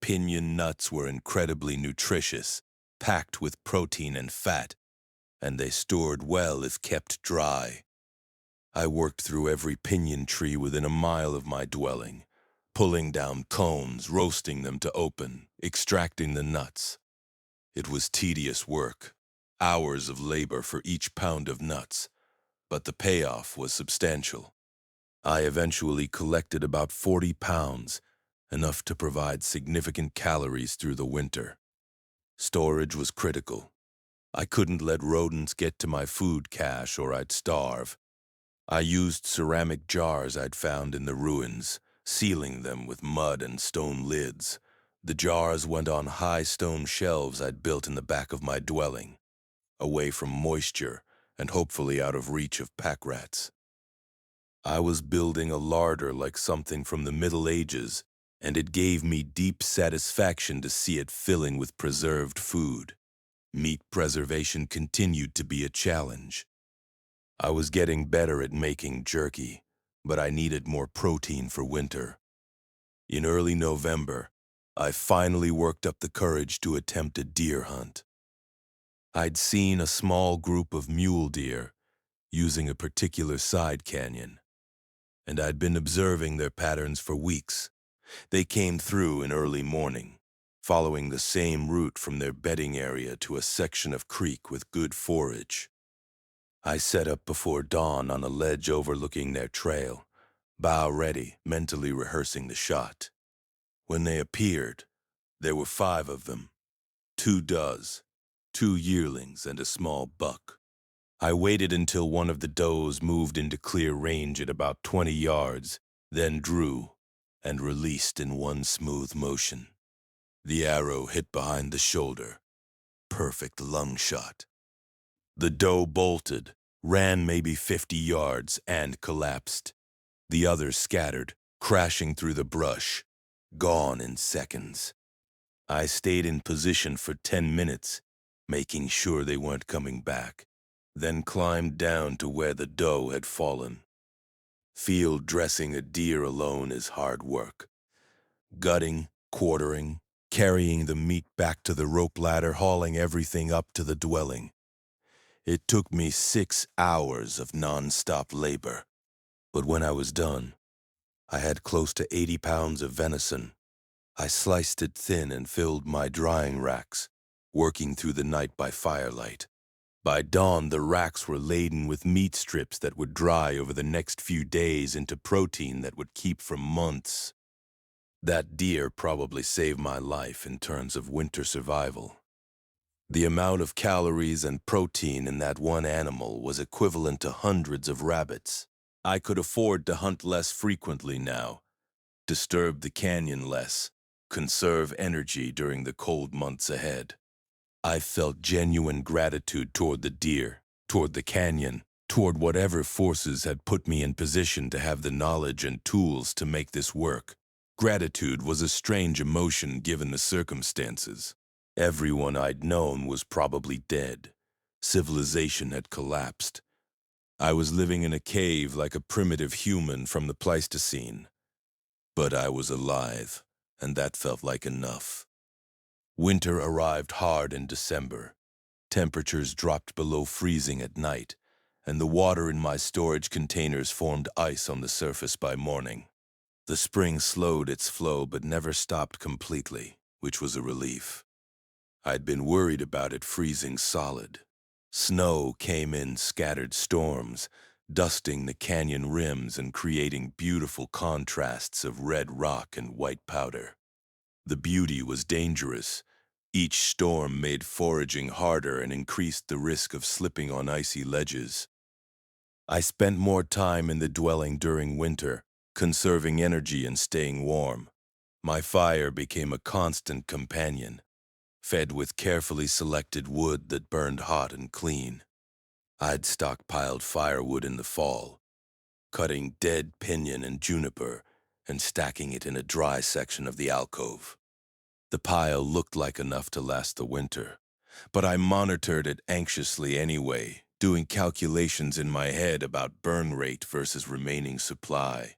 Pinion nuts were incredibly nutritious, packed with protein and fat, and they stored well if kept dry. I worked through every pinion tree within a mile of my dwelling, pulling down cones, roasting them to open, extracting the nuts. It was tedious work, hours of labor for each pound of nuts, but the payoff was substantial. I eventually collected about 40 pounds, enough to provide significant calories through the winter. Storage was critical. I couldn't let rodents get to my food cache or I'd starve. I used ceramic jars I'd found in the ruins, sealing them with mud and stone lids. The jars went on high stone shelves I'd built in the back of my dwelling, away from moisture and hopefully out of reach of pack rats. I was building a larder like something from the Middle Ages, and it gave me deep satisfaction to see it filling with preserved food. Meat preservation continued to be a challenge. I was getting better at making jerky, but I needed more protein for winter. In early November, I finally worked up the courage to attempt a deer hunt. I'd seen a small group of mule deer using a particular side canyon, and I'd been observing their patterns for weeks. They came through in early morning, following the same route from their bedding area to a section of creek with good forage. I set up before dawn on a ledge overlooking their trail, bow ready, mentally rehearsing the shot. When they appeared, there were 5 of them, 2 does, 2 yearlings, and a small buck. I waited until one of the does moved into clear range at about 20 yards, then drew and released in one smooth motion. The arrow hit behind the shoulder. Perfect lung shot. The doe bolted, ran maybe 50 yards, and collapsed. The others scattered, crashing through the brush, gone in seconds. I stayed in position for 10 minutes, making sure they weren't coming back, then climbed down to where the doe had fallen. Field dressing a deer alone is hard work. Gutting, quartering, carrying the meat back to the rope ladder, hauling everything up to the dwelling. It took me 6 hours of non-stop labor. But when I was done, I had close to 80 pounds of venison. I sliced it thin and filled my drying racks, working through the night by firelight. By dawn, the racks were laden with meat strips that would dry over the next few days into protein that would keep for months. That deer probably saved my life in terms of winter survival. The amount of calories and protein in that one animal was equivalent to hundreds of rabbits. I could afford to hunt less frequently now, disturb the canyon less, conserve energy during the cold months ahead. I felt genuine gratitude toward the deer, toward the canyon, toward whatever forces had put me in position to have the knowledge and tools to make this work. Gratitude was a strange emotion given the circumstances. Everyone I'd known was probably dead. Civilization had collapsed. I was living in a cave like a primitive human from the Pleistocene. But I was alive, and that felt like enough. Winter arrived hard in December. Temperatures dropped below freezing at night, and the water in my storage containers formed ice on the surface by morning. The spring slowed its flow but never stopped completely, which was a relief. I'd been worried about it freezing solid. Snow came in scattered storms, dusting the canyon rims and creating beautiful contrasts of red rock and white powder. The beauty was dangerous. Each storm made foraging harder and increased the risk of slipping on icy ledges. I spent more time in the dwelling during winter, conserving energy and staying warm. My fire became a constant companion, fed with carefully selected wood that burned hot and clean. I'd stockpiled firewood in the fall, cutting dead pinion and juniper and stacking it in a dry section of the alcove. The pile looked like enough to last the winter, but I monitored it anxiously anyway, doing calculations in my head about burn rate versus remaining supply.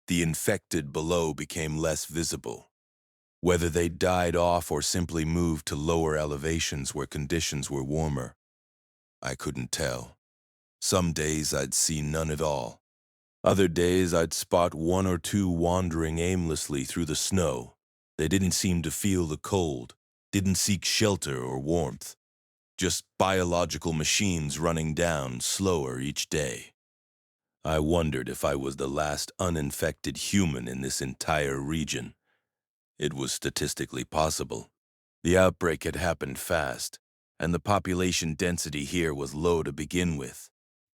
The infected below became less visible. Whether they died off or simply moved to lower elevations where conditions were warmer, I couldn't tell. Some days I'd see none at all. Other days I'd spot 1 or 2 wandering aimlessly through the snow. They didn't seem to feel the cold, didn't seek shelter or warmth. Just biological machines running down slower each day. I wondered if I was the last uninfected human in this entire region. It was statistically possible. The outbreak had happened fast, and the population density here was low to begin with.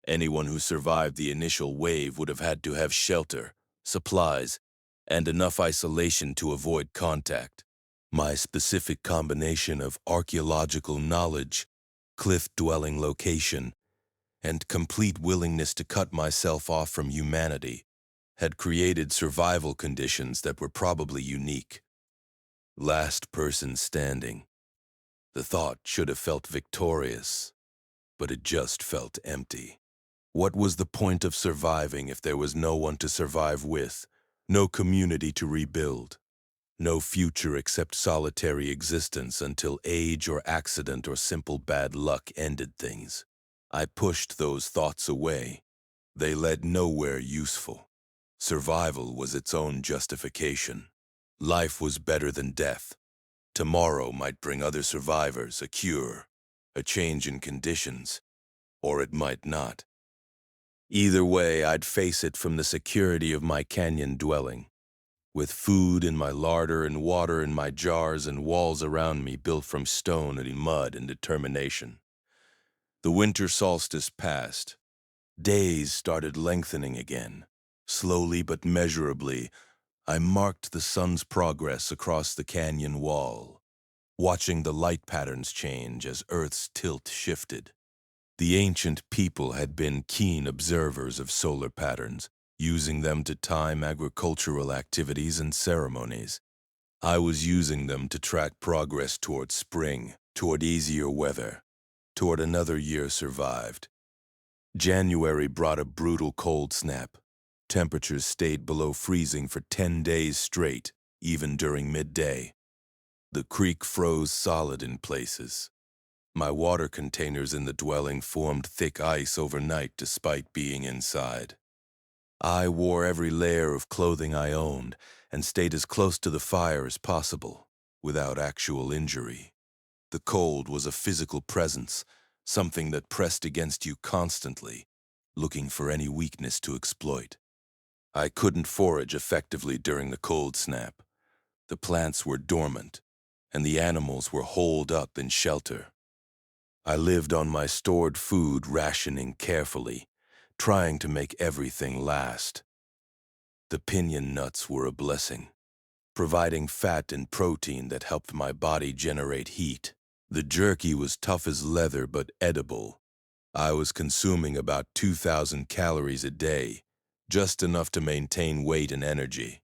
Anyone who survived the initial wave would have had to have shelter, supplies, and enough isolation to avoid contact. My specific combination of archaeological knowledge, cliff-dwelling location, and complete willingness to cut myself off from humanity had created survival conditions that were probably unique. Last person standing. The thought should have felt victorious, but it just felt empty. What was the point of surviving if there was no one to survive with, no community to rebuild, no future except solitary existence until age or accident or simple bad luck ended things? I pushed those thoughts away. They led nowhere useful. Survival was its own justification. Life was better than death. Tomorrow might bring other survivors, a cure, a change in conditions, or it might not. Either way, I'd face it from the security of my canyon dwelling, with food in my larder and water in my jars and walls around me built from stone and mud and determination. The winter solstice passed. Days started lengthening again. Slowly but measurably, I marked the sun's progress across the canyon wall, watching the light patterns change as Earth's tilt shifted. The ancient people had been keen observers of solar patterns, using them to time agricultural activities and ceremonies. I was using them to track progress toward spring, toward easier weather, toward another year survived. January brought a brutal cold snap. Temperatures stayed below freezing for 10 days straight, even during midday. The creek froze solid in places. My water containers in the dwelling formed thick ice overnight despite being inside. I wore every layer of clothing I owned and stayed as close to the fire as possible, without actual injury. The cold was a physical presence, something that pressed against you constantly, looking for any weakness to exploit. I couldn't forage effectively during the cold snap. The plants were dormant, and the animals were holed up in shelter. I lived on my stored food, rationing carefully, trying to make everything last. The pinion nuts were a blessing, providing fat and protein that helped my body generate heat. The jerky was tough as leather but edible. I was consuming about 2,000 calories a day, just enough to maintain weight and energy.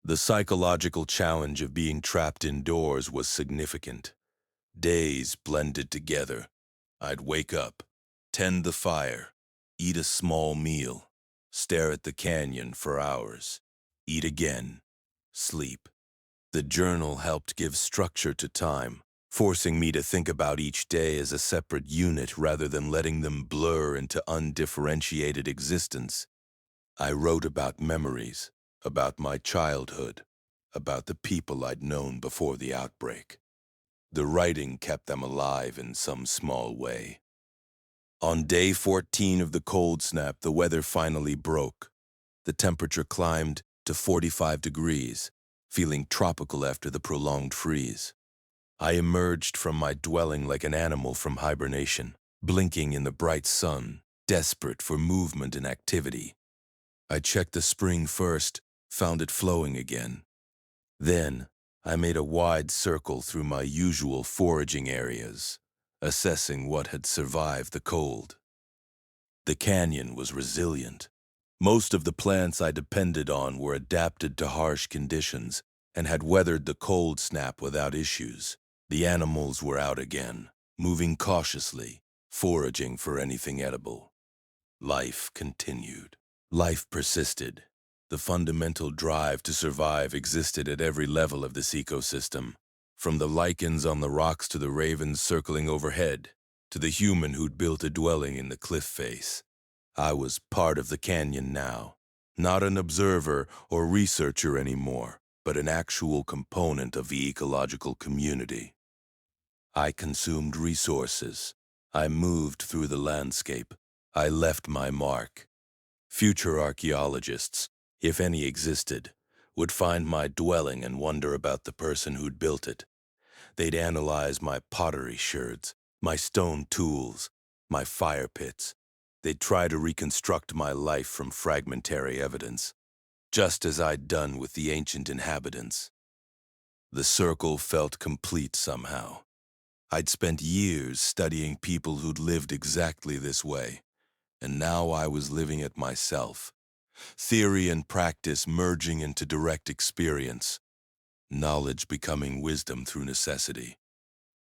The psychological challenge of being trapped indoors was significant. Days blended together. I'd wake up, tend the fire, eat a small meal, stare at the canyon for hours, eat again, sleep. The journal helped give structure to time, forcing me to think about each day as a separate unit rather than letting them blur into undifferentiated existence. I wrote about memories, about my childhood, about the people I'd known before the outbreak. The writing kept them alive in some small way. On day 14 of the cold snap, the weather finally broke. The temperature climbed to 45 degrees, feeling tropical after the prolonged freeze. I emerged from my dwelling like an animal from hibernation, blinking in the bright sun, desperate for movement and activity. I checked the spring first, found it flowing again. Then, I made a wide circle through my usual foraging areas, assessing what had survived the cold. The canyon was resilient. Most of the plants I depended on were adapted to harsh conditions and had weathered the cold snap without issues. The animals were out again, moving cautiously, foraging for anything edible. Life continued. Life persisted. The fundamental drive to survive existed at every level of this ecosystem, from the lichens on the rocks to the ravens circling overhead, to the human who'd built a dwelling in the cliff face. I was part of the canyon now, not an observer or researcher anymore, but an actual component of the ecological community. I consumed resources. I moved through the landscape. I left my mark. Future archaeologists, if any existed, would find my dwelling and wonder about the person who'd built it. They'd analyze my pottery sherds, my stone tools, my fire pits. They'd try to reconstruct my life from fragmentary evidence, just as I'd done with the ancient inhabitants. The circle felt complete somehow. I'd spent years studying people who'd lived exactly this way, and now I was living it myself. Theory and practice merging into direct experience, knowledge becoming wisdom through necessity.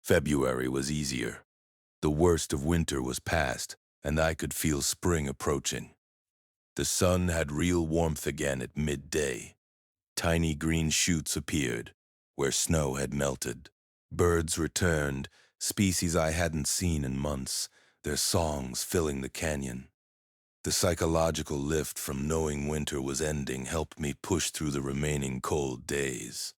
February was easier. The worst of winter was past, and I could feel spring approaching. The sun had real warmth again at midday. Tiny green shoots appeared, where snow had melted. Birds returned, species I hadn't seen in months, their songs filling the canyon. The psychological lift from knowing winter was ending helped me push through the remaining cold days.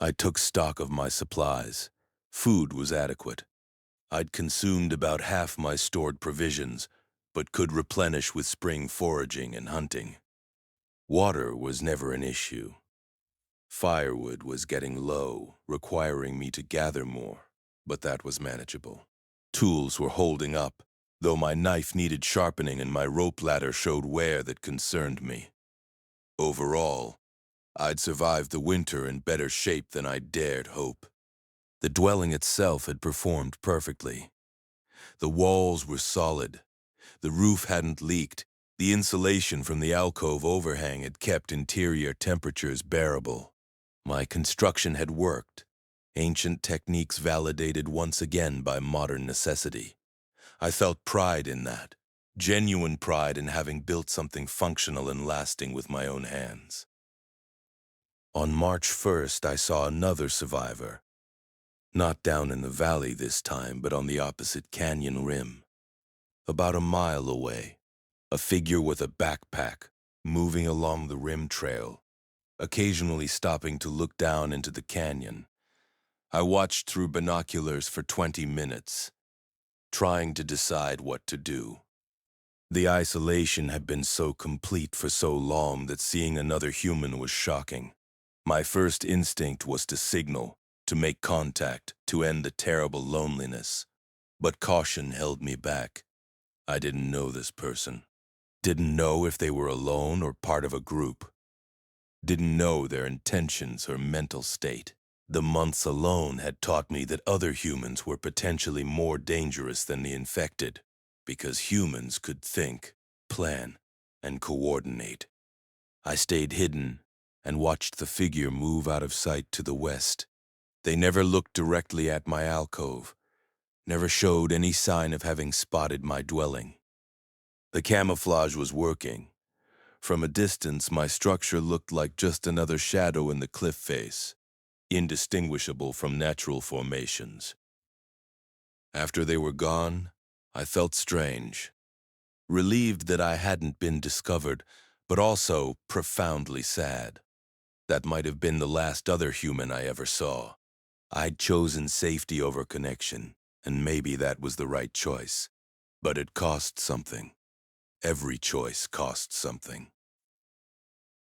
I took stock of my supplies. Food was adequate. I'd consumed about half my stored provisions, but could replenish with spring foraging and hunting. Water was never an issue. Firewood was getting low, requiring me to gather more, but that was manageable. Tools were holding up, though my knife needed sharpening and my rope ladder showed wear that concerned me. Overall, I'd survived the winter in better shape than I dared hope. The dwelling itself had performed perfectly. The walls were solid. The roof hadn't leaked. The insulation from the alcove overhang had kept interior temperatures bearable. My construction had worked, ancient techniques validated once again by modern necessity. I felt pride in that, genuine pride in having built something functional and lasting with my own hands. On March 1st, I saw another survivor. Not down in the valley this time, but on the opposite canyon rim. About a mile away, a figure with a backpack, moving along the rim trail, occasionally stopping to look down into the canyon. I watched through binoculars for 20 minutes, trying to decide what to do. The isolation had been so complete for so long that seeing another human was shocking. My first instinct was to signal, to make contact, to end the terrible loneliness. But caution held me back. I didn't know this person. Didn't know if they were alone or part of a group. Didn't know their intentions or mental state. The months alone had taught me that other humans were potentially more dangerous than the infected, because humans could think, plan, and coordinate. I stayed hidden and watched the figure move out of sight to the west. They never looked directly at my alcove, never showed any sign of having spotted my dwelling. The camouflage was working. From a distance, my structure looked like just another shadow in the cliff face, indistinguishable from natural formations. After they were gone, I felt strange, relieved that I hadn't been discovered, but also profoundly sad. That might have been the last other human I ever saw. I'd chosen safety over connection, and maybe that was the right choice. But it cost something. Every choice costs something.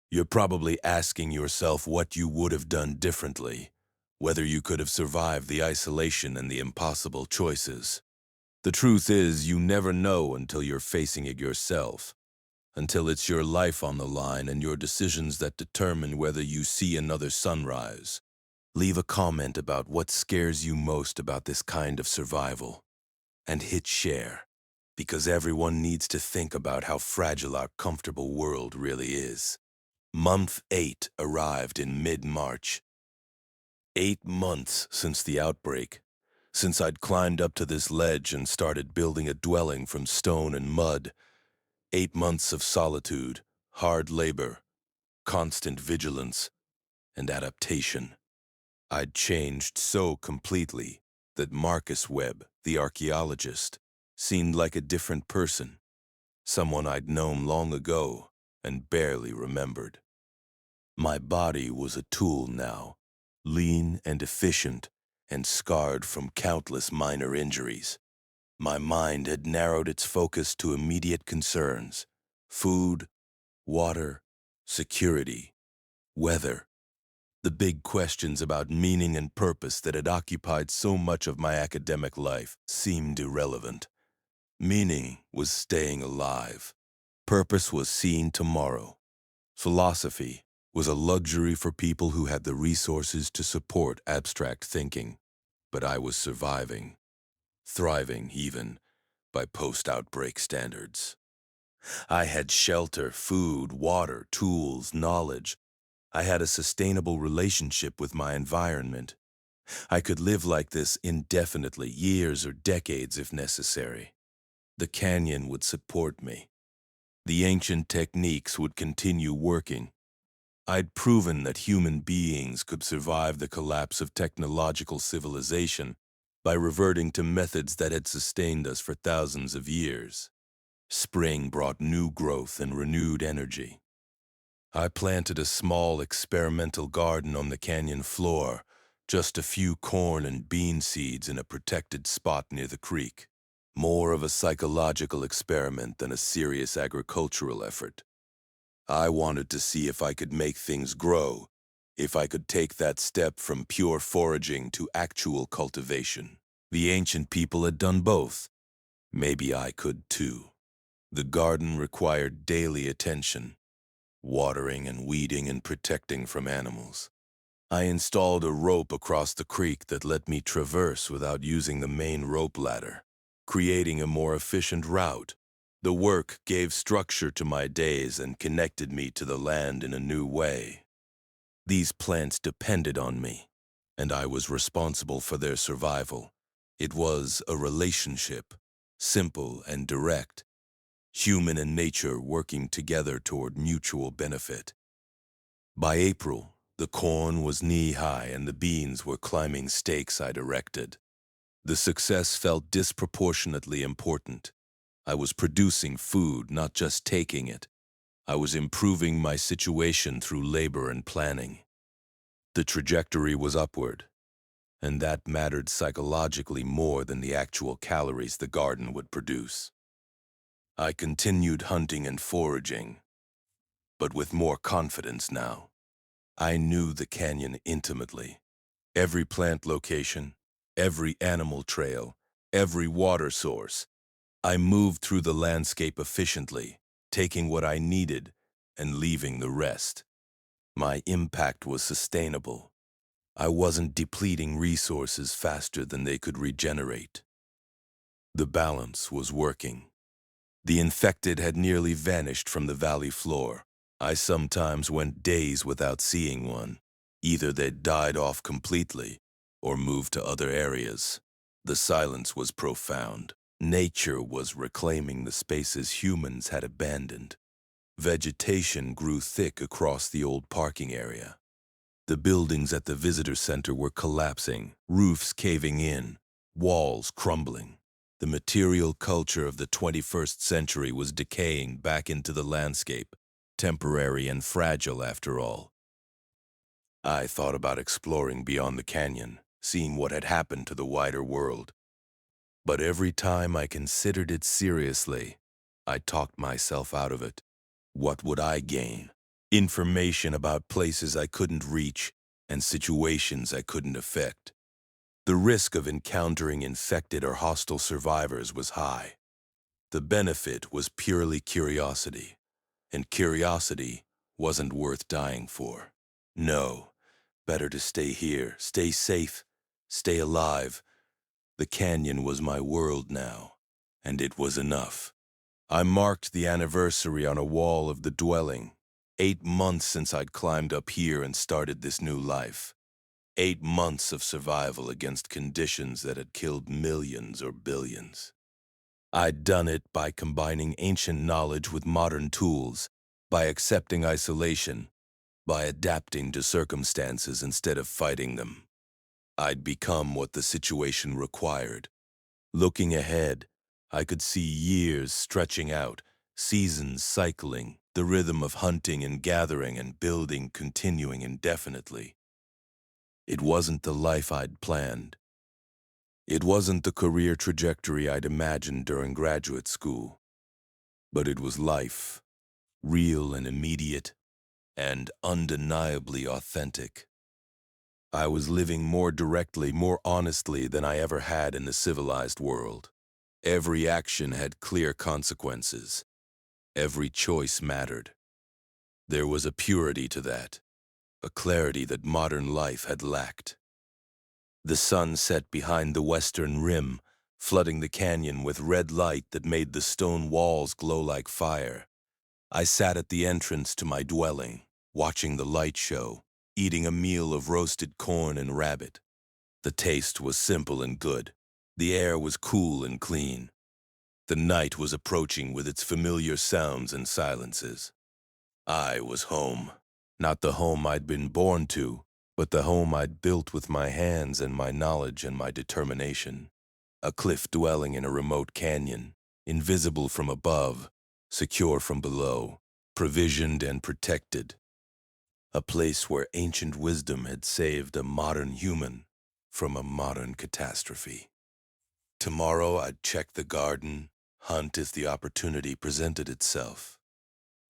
You're probably asking yourself what you would have done differently, whether you could have survived the isolation and the impossible choices. The truth is, you never know until you're facing it yourself, until it's your life on the line and your decisions that determine whether you see another sunrise. Leave a comment about what scares you most about this kind of survival, and hit share, because everyone needs to think about how fragile our comfortable world really is. Month 8 arrived in mid-March. 8 months since the outbreak, since I'd climbed up to this ledge and started building a dwelling from stone and mud. 8 months of solitude, hard labor, constant vigilance, and adaptation. I'd changed so completely that Marcus Webb, the archaeologist, seemed like a different person, someone I'd known long ago and barely remembered. My body was a tool now, lean and efficient and scarred from countless minor injuries. My mind had narrowed its focus to immediate concerns: food, water, security, weather. The big questions about meaning and purpose that had occupied so much of my academic life seemed irrelevant. Meaning was staying alive. Purpose was seeing tomorrow. Philosophy was a luxury for people who had the resources to support abstract thinking. But I was surviving, thriving even, by post-outbreak standards. I had shelter, food, water, tools, knowledge. I had a sustainable relationship with my environment. I could live like this indefinitely, years or decades if necessary. The canyon would support me. The ancient techniques would continue working. I'd proven that human beings could survive the collapse of technological civilization by reverting to methods that had sustained us for thousands of years. Spring brought new growth and renewed energy. I planted a small experimental garden on the canyon floor, just a few corn and bean seeds in a protected spot near the creek. More of a psychological experiment than a serious agricultural effort. I wanted to see if I could make things grow, if I could take that step from pure foraging to actual cultivation. The ancient people had done both. Maybe I could too. The garden required daily attention, watering and weeding and protecting from animals. I installed a rope across the creek that let me traverse without using the main rope ladder, creating a more efficient route. The work gave structure to my days and connected me to the land in a new way. These plants depended on me, and I was responsible for their survival. It was a relationship, simple and direct, human and nature working together toward mutual benefit. By April, the corn was knee-high and the beans were climbing stakes I'd erected. The success felt disproportionately important. I was producing food, not just taking it. I was improving my situation through labor and planning. The trajectory was upward, and that mattered psychologically more than the actual calories the garden would produce. I continued hunting and foraging, but with more confidence now. I knew the canyon intimately. Every plant location, every animal trail, every water source. I moved through the landscape efficiently, taking what I needed and leaving the rest. My impact was sustainable. I wasn't depleting resources faster than they could regenerate. The balance was working. The infected had nearly vanished from the valley floor. I sometimes went days without seeing one. Either they'd died off completely or moved to other areas. The silence was profound. Nature was reclaiming the spaces humans had abandoned. Vegetation grew thick across the old parking area. The buildings at the visitor center were collapsing, roofs caving in, walls crumbling. The material culture of the 21st century was decaying back into the landscape, temporary and fragile after all. I thought about exploring beyond the canyon, seeing what had happened to the wider world. But every time I considered it seriously, I talked myself out of it. What would I gain? Information about places I couldn't reach and situations I couldn't affect. The risk of encountering infected or hostile survivors was high. The benefit was purely curiosity, and curiosity wasn't worth dying for. No, better to stay here, stay safe, stay alive. The canyon was my world now, and it was enough. I marked the anniversary on a wall of the dwelling. 8 months since I'd climbed up here and started this new life. 8 months of survival against conditions that had killed millions or billions. I'd done it by combining ancient knowledge with modern tools, by accepting isolation, by adapting to circumstances instead of fighting them. I'd become what the situation required. Looking ahead, I could see years stretching out, seasons cycling, the rhythm of hunting and gathering and building continuing indefinitely. It wasn't the life I'd planned. It wasn't the career trajectory I'd imagined during graduate school. But it was life, real and immediate, and undeniably authentic. I was living more directly, more honestly than I ever had in the civilized world. Every action had clear consequences. Every choice mattered. There was a purity to that, a clarity that modern life had lacked. The sun set behind the western rim, flooding the canyon with red light that made the stone walls glow like fire. I sat at the entrance to my dwelling, watching the light show, eating a meal of roasted corn and rabbit. The taste was simple and good. The air was cool and clean. The night was approaching with its familiar sounds and silences. I was home. Not the home I'd been born to, but the home I'd built with my hands and my knowledge and my determination. A cliff dwelling in a remote canyon, invisible from above, secure from below, provisioned and protected. A place where ancient wisdom had saved a modern human from a modern catastrophe. Tomorrow I'd check the garden, hunt if the opportunity presented itself,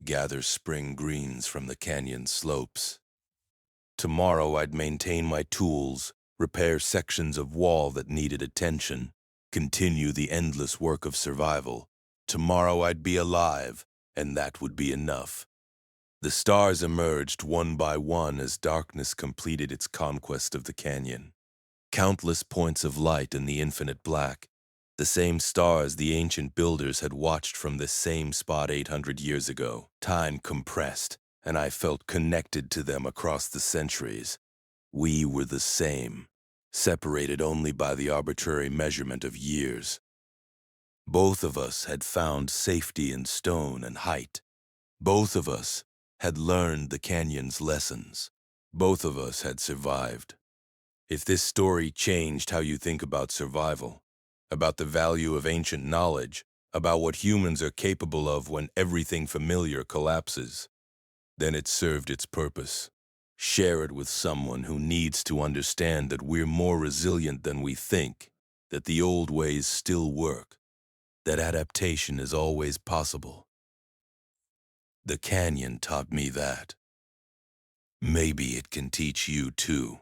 gather spring greens from the canyon slopes. Tomorrow I'd maintain my tools, repair sections of wall that needed attention, continue the endless work of survival. Tomorrow I'd be alive, and that would be enough. The stars emerged one by one as darkness completed its conquest of the canyon. Countless points of light in the infinite black, the same stars the ancient builders had watched from this same spot 800 years ago. Time compressed, and I felt connected to them across the centuries. We were the same, separated only by the arbitrary measurement of years. Both of us had found safety in stone and height. Both of us had learned the canyon's lessons. Both of us had survived. If this story changed how you think about survival, about the value of ancient knowledge, about what humans are capable of when everything familiar collapses, then it served its purpose. Share it with someone who needs to understand that we're more resilient than we think, that the old ways still work, that adaptation is always possible. The canyon taught me that. Maybe it can teach you too.